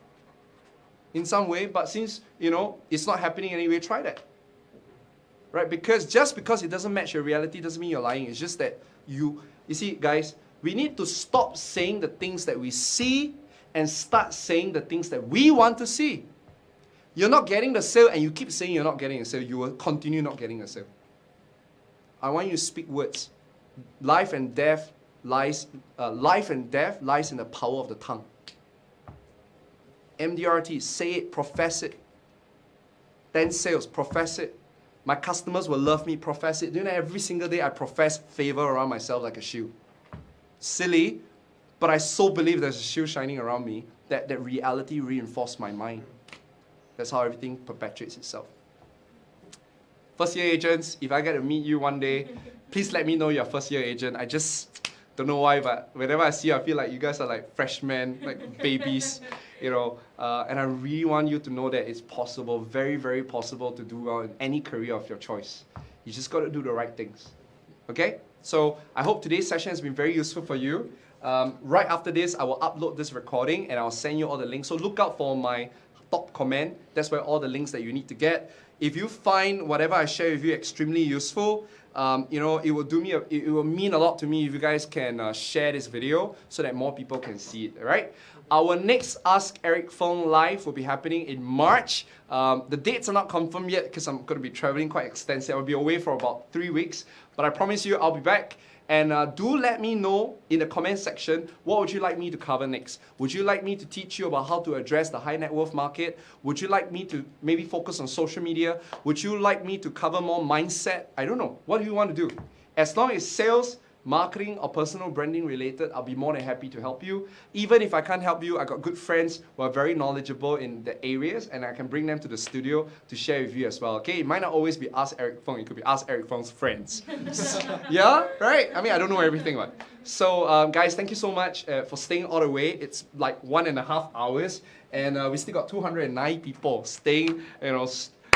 In some way, but since, it's not happening anyway, try that. Right? Because just because it doesn't match your reality doesn't mean you're lying. It's just that you see, guys, we need to stop saying the things that we see and start saying the things that we want to see. You're not getting the sale and you keep saying you're not getting a sale, you will continue not getting a sale. I want you to speak words. Life and death lies in the power of the tongue. MDRT, say it, profess it. 10 sales, profess it. My customers will love me, profess it. Every single day I profess favor around myself like a shield. Silly, but I so believe there's a shield shining around me that reality reinforced my mind. That's how everything perpetuates itself. First year agents, if I get to meet you one day, please let me know you're first year agent. I just don't know why, but whenever I see you, I feel like you guys are like freshmen, like babies, and I really want you to know that it's possible, very, very possible to do well in any career of your choice. You just got to do the right things. Okay? So I hope today's session has been very useful for you. Right after this, I will upload this recording and I'll send you all the links. So look out for my top comment. That's where all the links that you need to get. If you find whatever I share with you extremely useful, it will mean a lot to me if you guys can share this video so that more people can see it. All right. Our next Ask Eric Feng Live will be happening in March. The dates are not confirmed yet because I'm going to be traveling quite extensively. I'll be away for about 3 weeks, but I promise you I'll be back. And do let me know in the comment section, what would you like me to cover next? Would you like me to teach you about how to address the high net worth market? Would you like me to maybe focus on social media? Would you like me to cover more mindset? I don't know. What do you want to do? As long as sales, marketing or personal branding related, I'll be more than happy to help you. Even if I can't help you, I got good friends who are very knowledgeable in the areas, and I can bring them to the studio to share with you as well. Okay, it might not always be Ask Eric Feng, it could be Ask Eric Feng's friends. Yeah, right? I mean, I don't know everything, right? So, guys, thank you so much for staying all the way. It's like 1.5 hours, and we still got 209 people staying,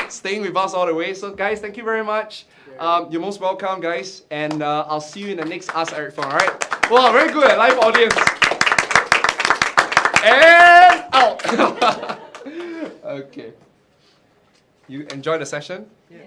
staying with us all the way. So, guys, thank you very much. You're most welcome, guys, and I'll see you in the next Ask Eric Feng, all right? Wow, very good, live audience. And out. Okay. You enjoy the session? Yeah.